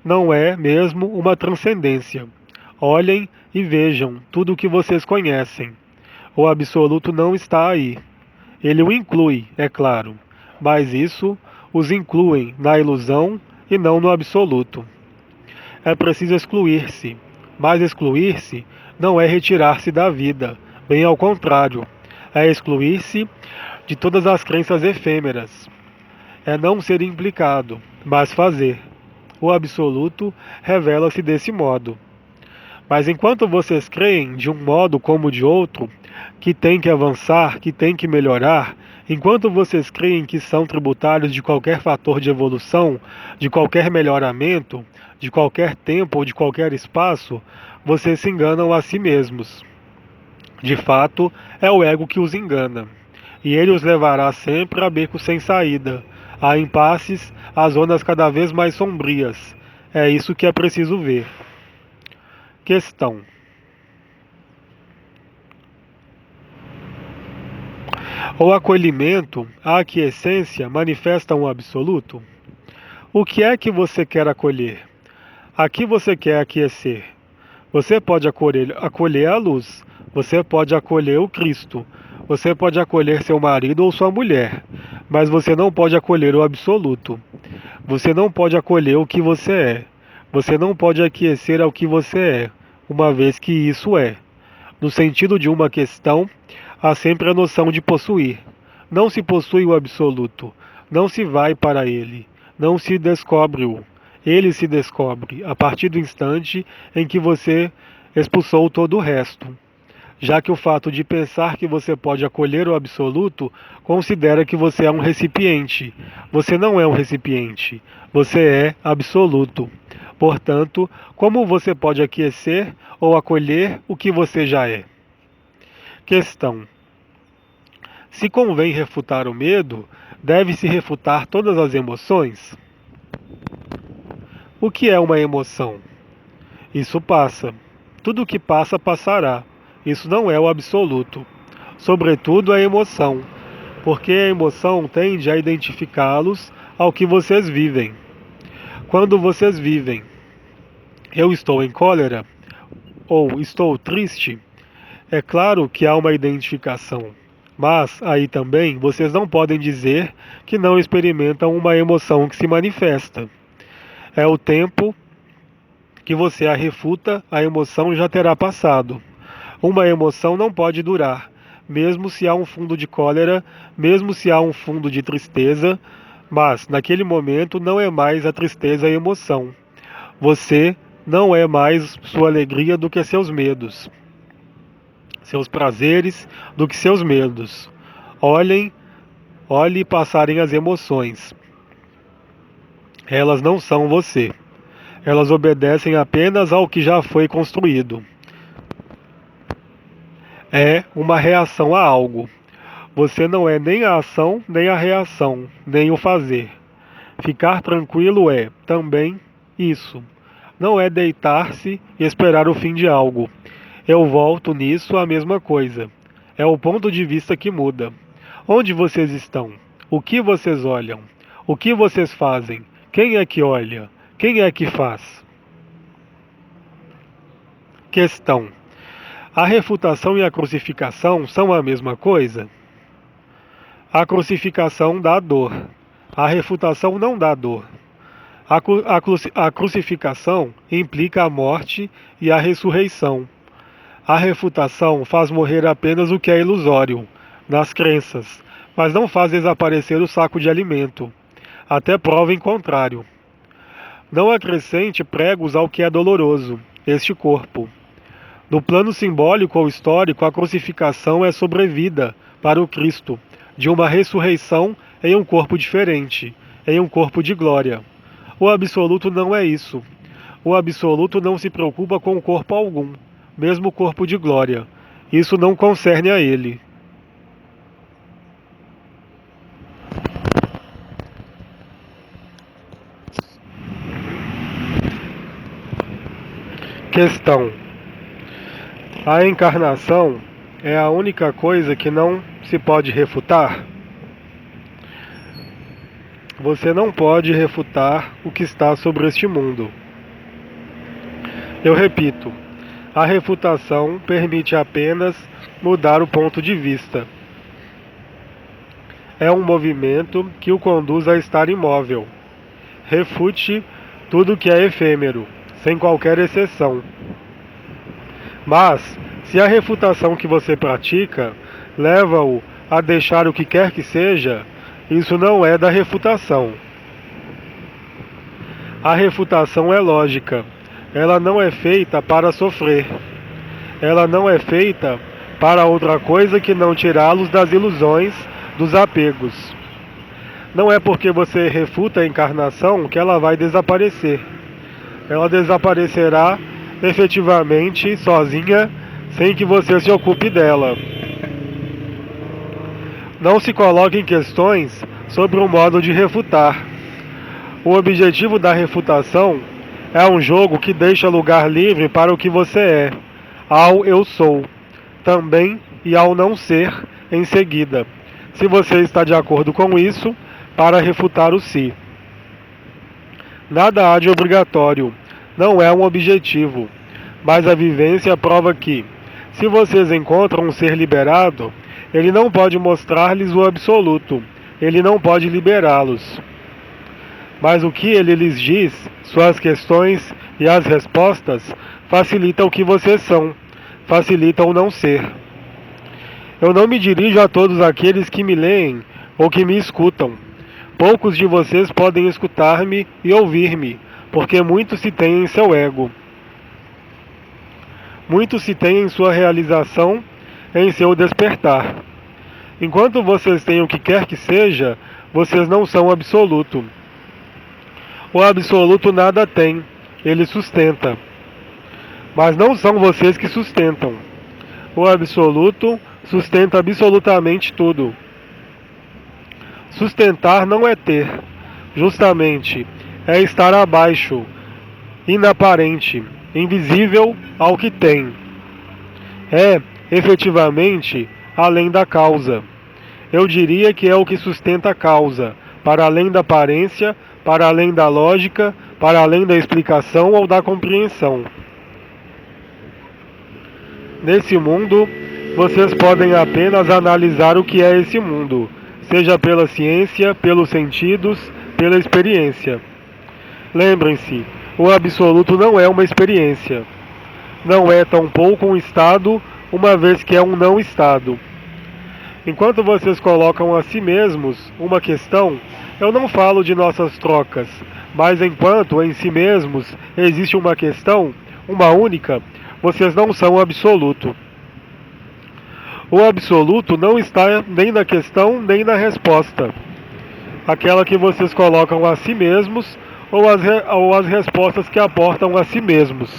Não é mesmo uma transcendência. Olhem e vejam tudo o que vocês conhecem. O absoluto não está aí. Ele o inclui, é claro, mas isso os incluem na ilusão e não no absoluto. É preciso excluir-se, mas excluir-se não é retirar-se da vida, bem ao contrário, é excluir-se de todas as crenças efêmeras. É não ser implicado, mas fazer. O absoluto revela-se desse modo. Mas enquanto vocês creem de um modo como de outro, que tem que avançar, que tem que melhorar, enquanto vocês creem que são tributários de qualquer fator de evolução, de qualquer melhoramento, de qualquer tempo ou de qualquer espaço, vocês se enganam a si mesmos. De fato, é o ego que os engana, e ele os levará sempre a becos sem saída, a impasses, a zonas cada vez mais sombrias. É isso que é preciso ver. Questão: o acolhimento, a aquiescência, manifestam o absoluto? O que é que você quer acolher? A que você quer aquecer? Você pode acolher a luz, você pode acolher o Cristo, você pode acolher seu marido ou sua mulher, mas você não pode acolher o absoluto. Você não pode acolher o que você é. Você não pode aquecer ao que você é, uma vez que isso é. No sentido de uma questão, há sempre a noção de possuir. Não se possui o absoluto, não se vai para ele, não se descobre-o. Ele se descobre a partir do instante em que você expulsou todo o resto. Já que o fato de pensar que você pode acolher o absoluto considera que você é um recipiente. Você não é um recipiente, você é absoluto. Portanto, como você pode aquecer ou acolher o que você já é? Questão: se convém refutar o medo, deve-se refutar todas as emoções? O que é uma emoção? Isso passa. Tudo o que passa, passará. Isso não é o absoluto. Sobretudo a emoção, porque a emoção tende a identificá-los ao que vocês vivem. Quando vocês vivem, eu estou em cólera ou estou triste, é claro que há uma identificação. Mas aí também vocês não podem dizer que não experimentam uma emoção que se manifesta. É o tempo que você a refuta, a emoção já terá passado. Uma emoção não pode durar, mesmo se há um fundo de cólera, mesmo se há um fundo de tristeza, mas naquele momento não é mais a tristeza a emoção. Você não é mais sua alegria do que seus medos, seus prazeres do que seus medos. Olhe passarem as emoções. Elas não são você. Elas obedecem apenas ao que já foi construído. É uma reação a algo. Você não é nem a ação, nem a reação, nem o fazer. Ficar tranquilo é, também, isso. Não é deitar-se e esperar o fim de algo. Eu volto nisso a mesma coisa. É o ponto de vista que muda. Onde vocês estão? O que vocês olham? O que vocês fazem? Quem é que olha? Quem é que faz? Questão: a refutação e a crucificação são a mesma coisa? A crucificação dá dor. A refutação não dá dor. A crucificação implica a morte e a ressurreição. A refutação faz morrer apenas o que é ilusório, nas crenças, mas não faz desaparecer o saco de alimento, até prova em contrário. Não acrescente pregos ao que é doloroso, este corpo. No plano simbólico ou histórico, a crucificação é sobrevida para o Cristo, de uma ressurreição em um corpo diferente, em um corpo de glória. O absoluto não é isso. O absoluto não se preocupa com corpo algum, mesmo corpo de glória. Isso não concerne a ele. Questão: a encarnação é a única coisa que não se pode refutar? Você não pode refutar o que está sobre este mundo. Eu repito, a refutação permite apenas mudar o ponto de vista. É um movimento que o conduz a estar imóvel. Refute tudo que é efêmero, sem qualquer exceção. Mas, se a refutação que você pratica leva-o a deixar o que quer que seja, isso não é da refutação. A refutação é lógica. Ela não é feita para sofrer. Ela não é feita para outra coisa que não tirá-los das ilusões, dos apegos. Não é porque você refuta a encarnação que ela vai desaparecer. Ela desaparecerá efetivamente sozinha, sem que você se ocupe dela. Não se coloque em questões sobre o modo de refutar. O objetivo da refutação é um jogo que deixa lugar livre para o que você é, ao eu sou, também e ao não ser em seguida, se você está de acordo com isso, para refutar o si. Nada há de obrigatório, não é um objetivo, mas a vivência prova que, se vocês encontram um ser liberado, ele não pode mostrar-lhes o absoluto, ele não pode liberá-los. Mas o que ele lhes diz, suas questões e as respostas, facilitam o que vocês são, facilitam o não ser. Eu não me dirijo a todos aqueles que me leem ou que me escutam. Poucos de vocês podem escutar-me e ouvir-me, porque muito se tem em seu ego. Muito se tem em sua realização, em seu despertar. Enquanto vocês têm o que quer que seja, vocês não são absoluto. O absoluto nada tem, ele sustenta. Mas não são vocês que sustentam. O absoluto sustenta absolutamente tudo. Sustentar não é ter, justamente, é estar abaixo, inaparente, invisível ao que tem. É, efetivamente, além da causa. Eu diria que é o que sustenta a causa, para além da aparência, para além da lógica, para além da explicação ou da compreensão. Nesse mundo, vocês podem apenas analisar o que é esse mundo, seja pela ciência, pelos sentidos, pela experiência. Lembrem-se, o absoluto não é uma experiência. Não é tampouco um estado, uma vez que é um não estado. Enquanto vocês colocam a si mesmos uma questão, eu não falo de nossas trocas, mas enquanto em si mesmos existe uma questão, uma única, vocês não são absoluto. O absoluto não está nem na questão nem na resposta, aquela que vocês colocam a si mesmos ou as respostas que aportam a si mesmos.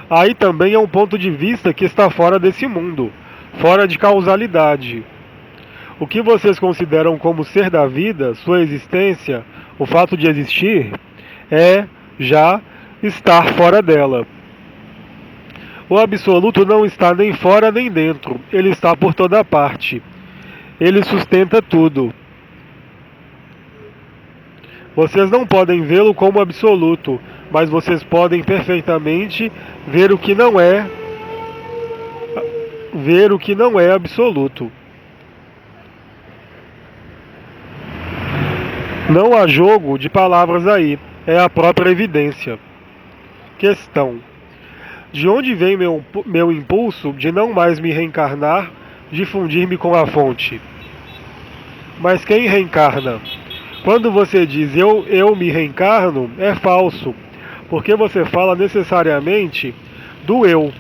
Aí também é um ponto de vista que está fora desse mundo, fora de causalidade. O que vocês consideram como ser da vida, sua existência, o fato de existir, é já estar fora dela. O absoluto não está nem fora nem dentro, ele está por toda parte. Ele sustenta tudo. Vocês não podem vê-lo como absoluto, mas vocês podem perfeitamente ver o que não é absoluto. Não há jogo de palavras aí, é a própria evidência. Questão: de onde vem meu impulso de não mais me reencarnar, de fundir-me com a fonte? Mas quem reencarna? Quando você diz eu me reencarno, é falso, porque você fala necessariamente do eu.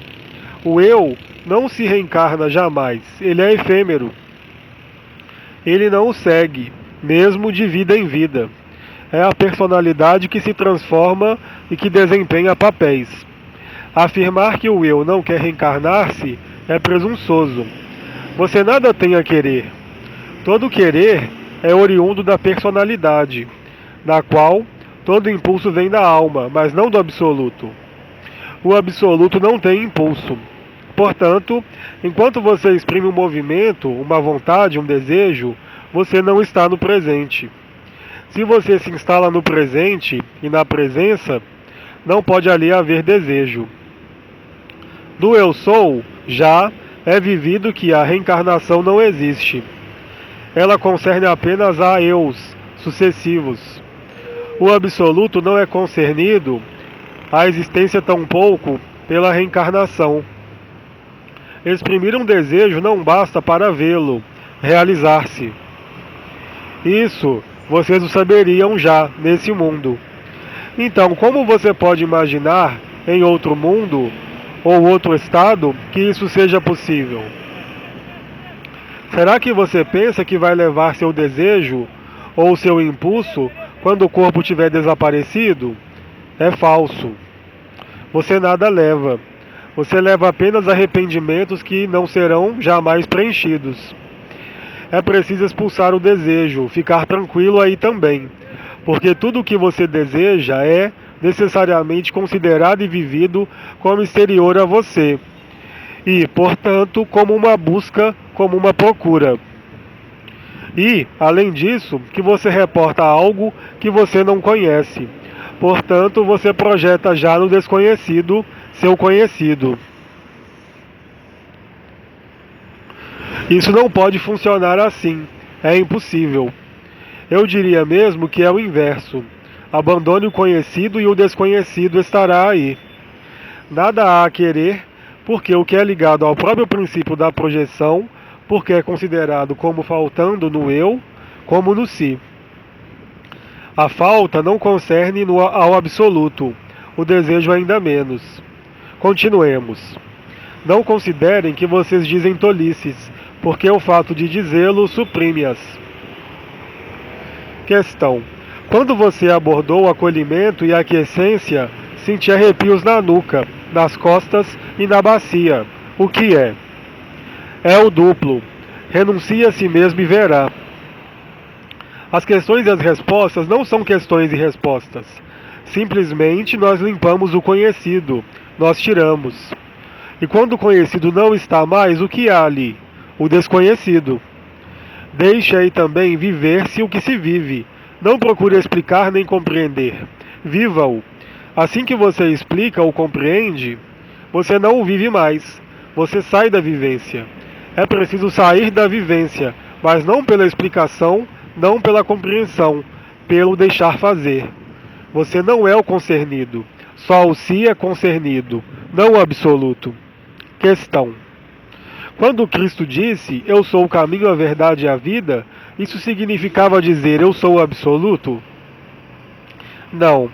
O eu não se reencarna jamais, ele é efêmero. Ele não o segue, mesmo de vida em vida. É a personalidade que se transforma e que desempenha papéis. Afirmar que o eu não quer reencarnar-se é presunçoso. Você nada tem a querer. Todo querer é oriundo da personalidade, na qual todo impulso vem da alma, mas não do absoluto. O absoluto não tem impulso. Portanto, enquanto você exprime um movimento, uma vontade, um desejo, você não está no presente. Se você se instala no presente e na presença, não pode ali haver desejo. Do eu sou, já é vivido que a reencarnação não existe. Ela concerne apenas a eus sucessivos. O absoluto não é concernido à existência tampouco pela reencarnação. Exprimir um desejo não basta para vê-lo realizar-se. Isso vocês o saberiam já nesse mundo. Então, como você pode imaginar em outro mundo ou outro estado que isso seja possível? Será que você pensa que vai levar seu desejo ou seu impulso quando o corpo tiver desaparecido? É falso. Você nada leva. Você leva apenas arrependimentos que não serão jamais preenchidos. É preciso expulsar o desejo, ficar tranquilo aí também, porque tudo o que você deseja é necessariamente considerado e vivido como exterior a você, e, portanto, como uma busca, como uma procura. E, além disso, que você reporta algo que você não conhece. Portanto, você projeta já no desconhecido seu conhecido. Isso não pode funcionar assim. É impossível. Eu diria mesmo que é o inverso. Abandone o conhecido e o desconhecido estará aí. Nada há a querer, porque o que é ligado ao próprio princípio da projeção, porque é considerado como faltando no eu, como no si. A falta não concerne ao absoluto, o desejo ainda menos. Continuemos. Não considerem que vocês dizem tolices, porque o fato de dizê-lo suprime-as. Questão. Quando você abordou o acolhimento e a aquiescência, senti arrepios na nuca, nas costas e na bacia. O que é? É o duplo. Renuncie a si mesmo e verá. As questões e as respostas não são questões e respostas. Simplesmente nós limpamos o conhecido, nós tiramos. E quando o conhecido não está mais, o que há ali? O desconhecido. Deixe aí também viver-se o que se vive. Não procure explicar nem compreender. Viva-o. Assim que você explica ou compreende, você não o vive mais. Você sai da vivência. É preciso sair da vivência, mas não pela explicação, não pela compreensão, pelo deixar fazer. Você não é o concernido. Só o si é concernido, não o absoluto. Questão. Quando Cristo disse, eu sou o caminho, a verdade e a vida, isso significava dizer, eu sou o absoluto? Não.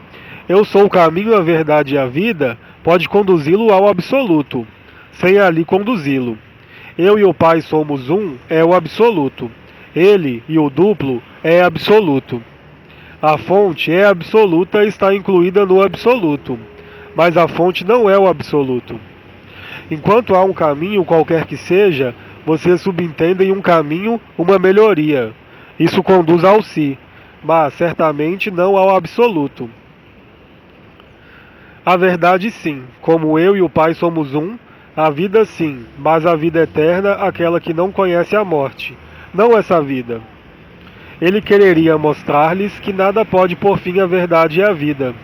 Eu sou o caminho, a verdade e a vida pode conduzi-lo ao absoluto, sem ali conduzi-lo. Eu e o Pai somos um é o absoluto. Ele e o duplo é absoluto. A fonte é absoluta e está incluída no absoluto, mas a fonte não é o absoluto. Enquanto há um caminho qualquer que seja, vocês subentendem um caminho, uma melhoria. Isso conduz ao si, mas certamente não ao absoluto. A verdade sim, como eu e o Pai somos um, a vida sim, mas a vida eterna, aquela que não conhece a morte, não essa vida. Ele quereria mostrar-lhes que nada pode pôr fim à verdade e à vida.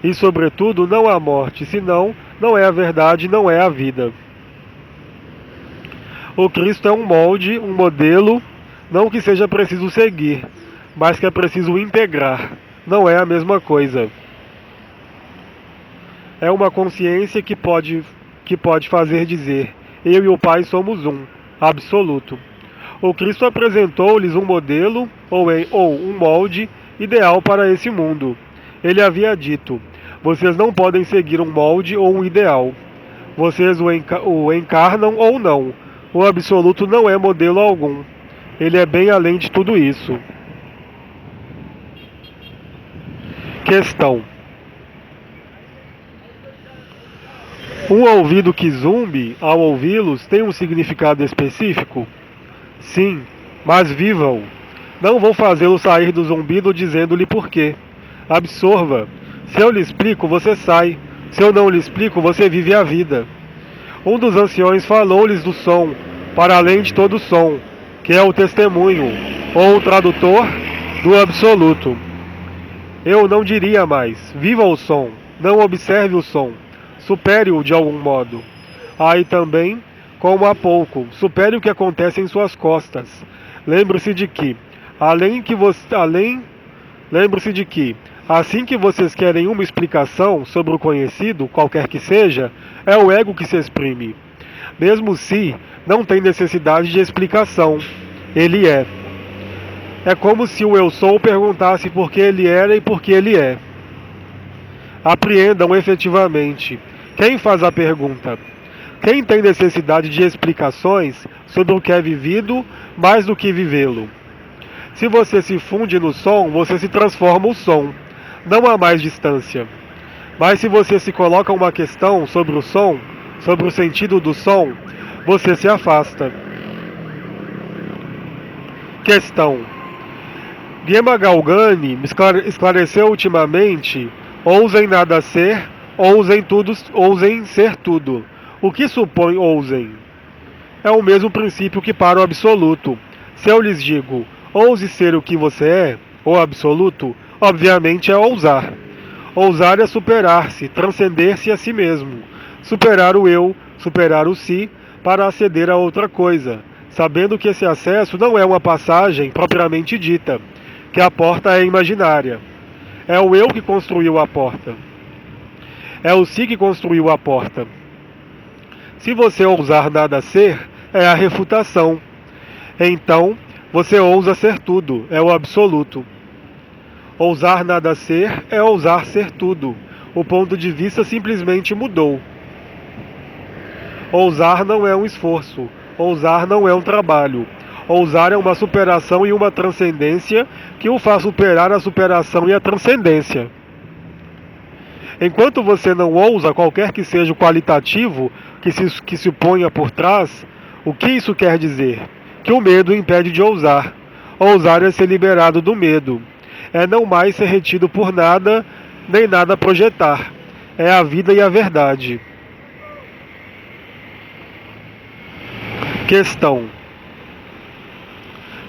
E sobretudo não à morte, senão não é a verdade, não é a vida. O Cristo é um molde, um modelo, não que seja preciso seguir, mas que é preciso integrar. Não é a mesma coisa. É uma consciência que pode fazer dizer, eu e o Pai somos um, absoluto. O Cristo apresentou-lhes um modelo ou um molde ideal para esse mundo. Ele havia dito, vocês não podem seguir um molde ou um ideal. Vocês o encarnam ou não. O absoluto não é modelo algum. Ele é bem além de tudo isso. Questão. Um ouvido que zumbe, ao ouvi-los, tem um significado específico? Sim, mas viva-o. Não vou fazê-lo sair do zumbido dizendo-lhe por quê. Absorva. Se eu lhe explico, você sai. Se eu não lhe explico, você vive a vida. Um dos anciões falou-lhes do som, para além de todo som, que é o testemunho, ou o tradutor do absoluto. Eu não diria mais, viva o som, não observe o som, supere-o de algum modo. Aí também, como há pouco, supere o que acontece em suas costas. Lembre-se de que, lembre-se de que, assim que vocês querem uma explicação sobre o conhecido, qualquer que seja, é o ego que se exprime. Mesmo se não tem necessidade de explicação, ele é. É como se o eu sou perguntasse por que ele era e por que ele é. Apreendam efetivamente. Quem faz a pergunta? Quem tem necessidade de explicações sobre o que é vivido mais do que vivê-lo? Se você se funde no som, você se transforma o som. Não há mais distância. Mas se você se coloca uma questão sobre o som, sobre o sentido do som, você se afasta. Questão. Guema Galgani esclareceu ultimamente: ousem nada ser, ousem ser tudo. O que supõe ousem? É o mesmo princípio que para o absoluto. Se eu lhes digo, ouse ser o que você é, o absoluto, obviamente é ousar. Ousar é superar-se, transcender-se a si mesmo, superar o eu, superar o si, para aceder a outra coisa, sabendo que esse acesso não é uma passagem propriamente dita, que a porta é imaginária. É o eu que construiu a porta. É o si que construiu a porta. Se você ousar nada ser, é a refutação. Então, você ousa ser tudo, é o absoluto. Ousar nada ser é ousar ser tudo. O ponto de vista simplesmente mudou. Ousar não é um esforço. Ousar não é um trabalho. Ousar é uma superação e uma transcendência que o faz superar a superação e a transcendência. Enquanto você não ousa qualquer que seja o qualitativo que se ponha por trás, o que isso quer dizer? Que o medo impede de ousar. Ousar é ser liberado do medo. É não mais ser retido por nada, nem nada projetar. É a vida e a verdade. Questão.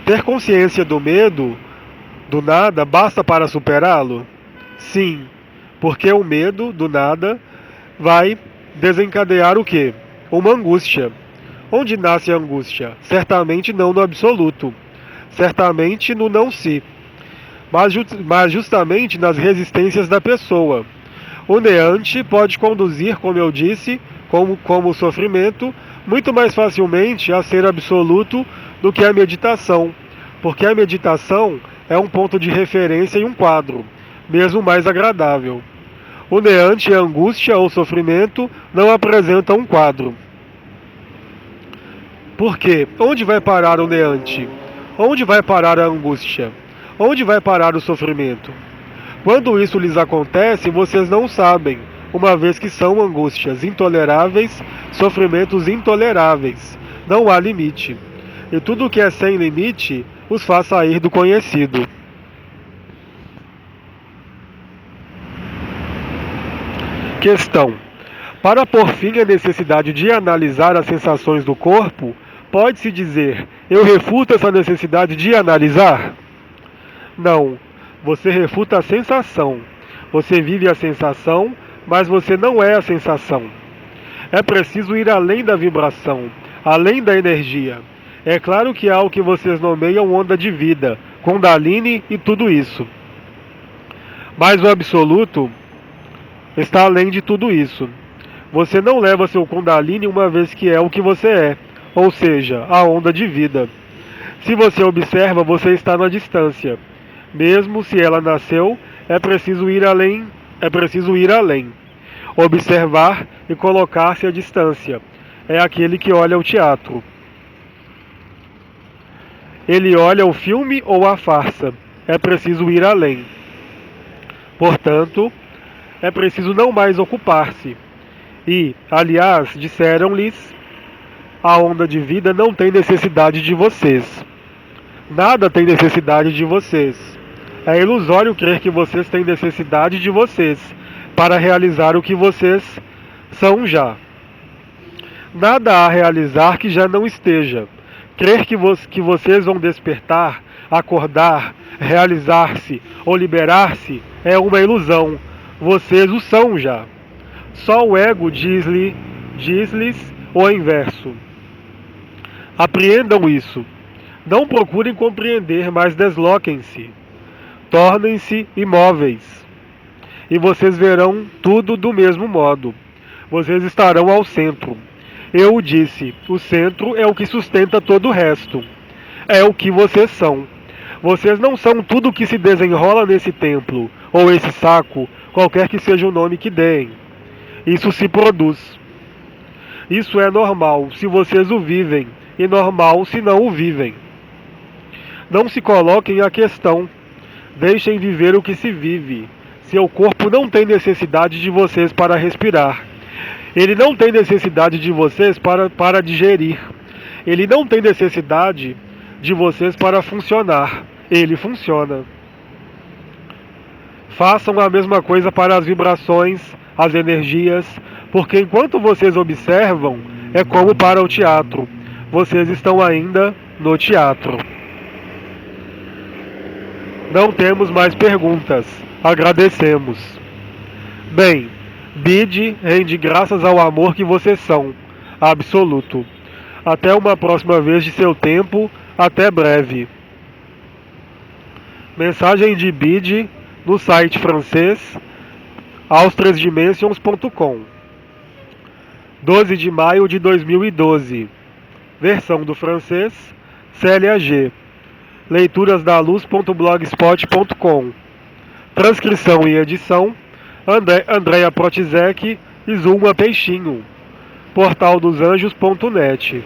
Ter consciência do medo, do nada, basta para superá-lo? Sim, porque o medo, do nada, vai desencadear o quê? Uma angústia. Onde nasce a angústia? Certamente não no absoluto. Certamente no não si. Mas justamente nas resistências da pessoa. O neante pode conduzir, como eu disse, como o sofrimento, muito mais facilmente a ser absoluto do que a meditação, porque a meditação é um ponto de referência e um quadro, mesmo mais agradável. O neante, a angústia ou sofrimento não apresentam um quadro. Por quê? Onde vai parar o neante? Onde vai parar a angústia? Onde vai parar o sofrimento? Quando isso lhes acontece, vocês não sabem, uma vez que são angústias intoleráveis, sofrimentos intoleráveis. Não há limite. E tudo que é sem limite os faz sair do conhecido. Questão. Para pôr fim à necessidade de analisar as sensações do corpo, pode-se dizer: eu refuto essa necessidade de analisar? Não. Você refuta a sensação. Você vive a sensação, mas você não é a sensação. É preciso ir além da vibração, além da energia. É claro que há o que vocês nomeiam onda de vida, Kundalini e tudo isso. Mas o absoluto está além de tudo isso. Você não leva seu Kundalini uma vez que é o que você é, ou seja, a onda de vida. Se você observa, você está na distância. Mesmo se ela nasceu, é preciso ir além. Observar e colocar-se à distância. É aquele que olha o teatro. Ele olha o filme ou a farsa. É preciso ir além. Portanto, é preciso não mais ocupar-se. E, aliás, disseram-lhes, a onda de vida não tem necessidade de vocês. Nada tem necessidade de vocês. É ilusório crer que vocês têm necessidade de vocês para realizar o que vocês são já. Nada há a realizar que já não esteja. Crer que vocês vão despertar, acordar, realizar-se ou liberar-se é uma ilusão. Vocês o são já. Só o ego diz-lhes o inverso. Apreendam isso. Não procurem compreender, mas desloquem-se. Tornem-se imóveis. E vocês verão tudo do mesmo modo. Vocês estarão ao centro. Eu o disse, o centro é o que sustenta todo o resto. É o que vocês são. Vocês não são tudo o que se desenrola nesse templo, ou esse saco, qualquer que seja o nome que deem. Isso se produz. Isso é normal se vocês o vivem, e normal se não o vivem. Não se coloquem a questão. Deixem viver o que se vive. Seu corpo não tem necessidade de vocês para respirar. Ele não tem necessidade de vocês para digerir. Ele não tem necessidade de vocês para funcionar. Ele funciona. Façam a mesma coisa para as vibrações, as energias, porque enquanto vocês observam, é como para o teatro. Vocês estão ainda no teatro. Não temos mais perguntas. Agradecemos. Bem, Bide rende graças ao amor que vocês são, absoluto. Até uma próxima vez de seu tempo, até breve. Mensagem de Bide no site francês austrasdimensions.com, 12 de maio de 2012. Versão do francês, Célia G. leiturasdaluz.blogspot.com. Transcrição e edição, Andréa Protizek e Zulma Peixinho. portaldosanjos.net.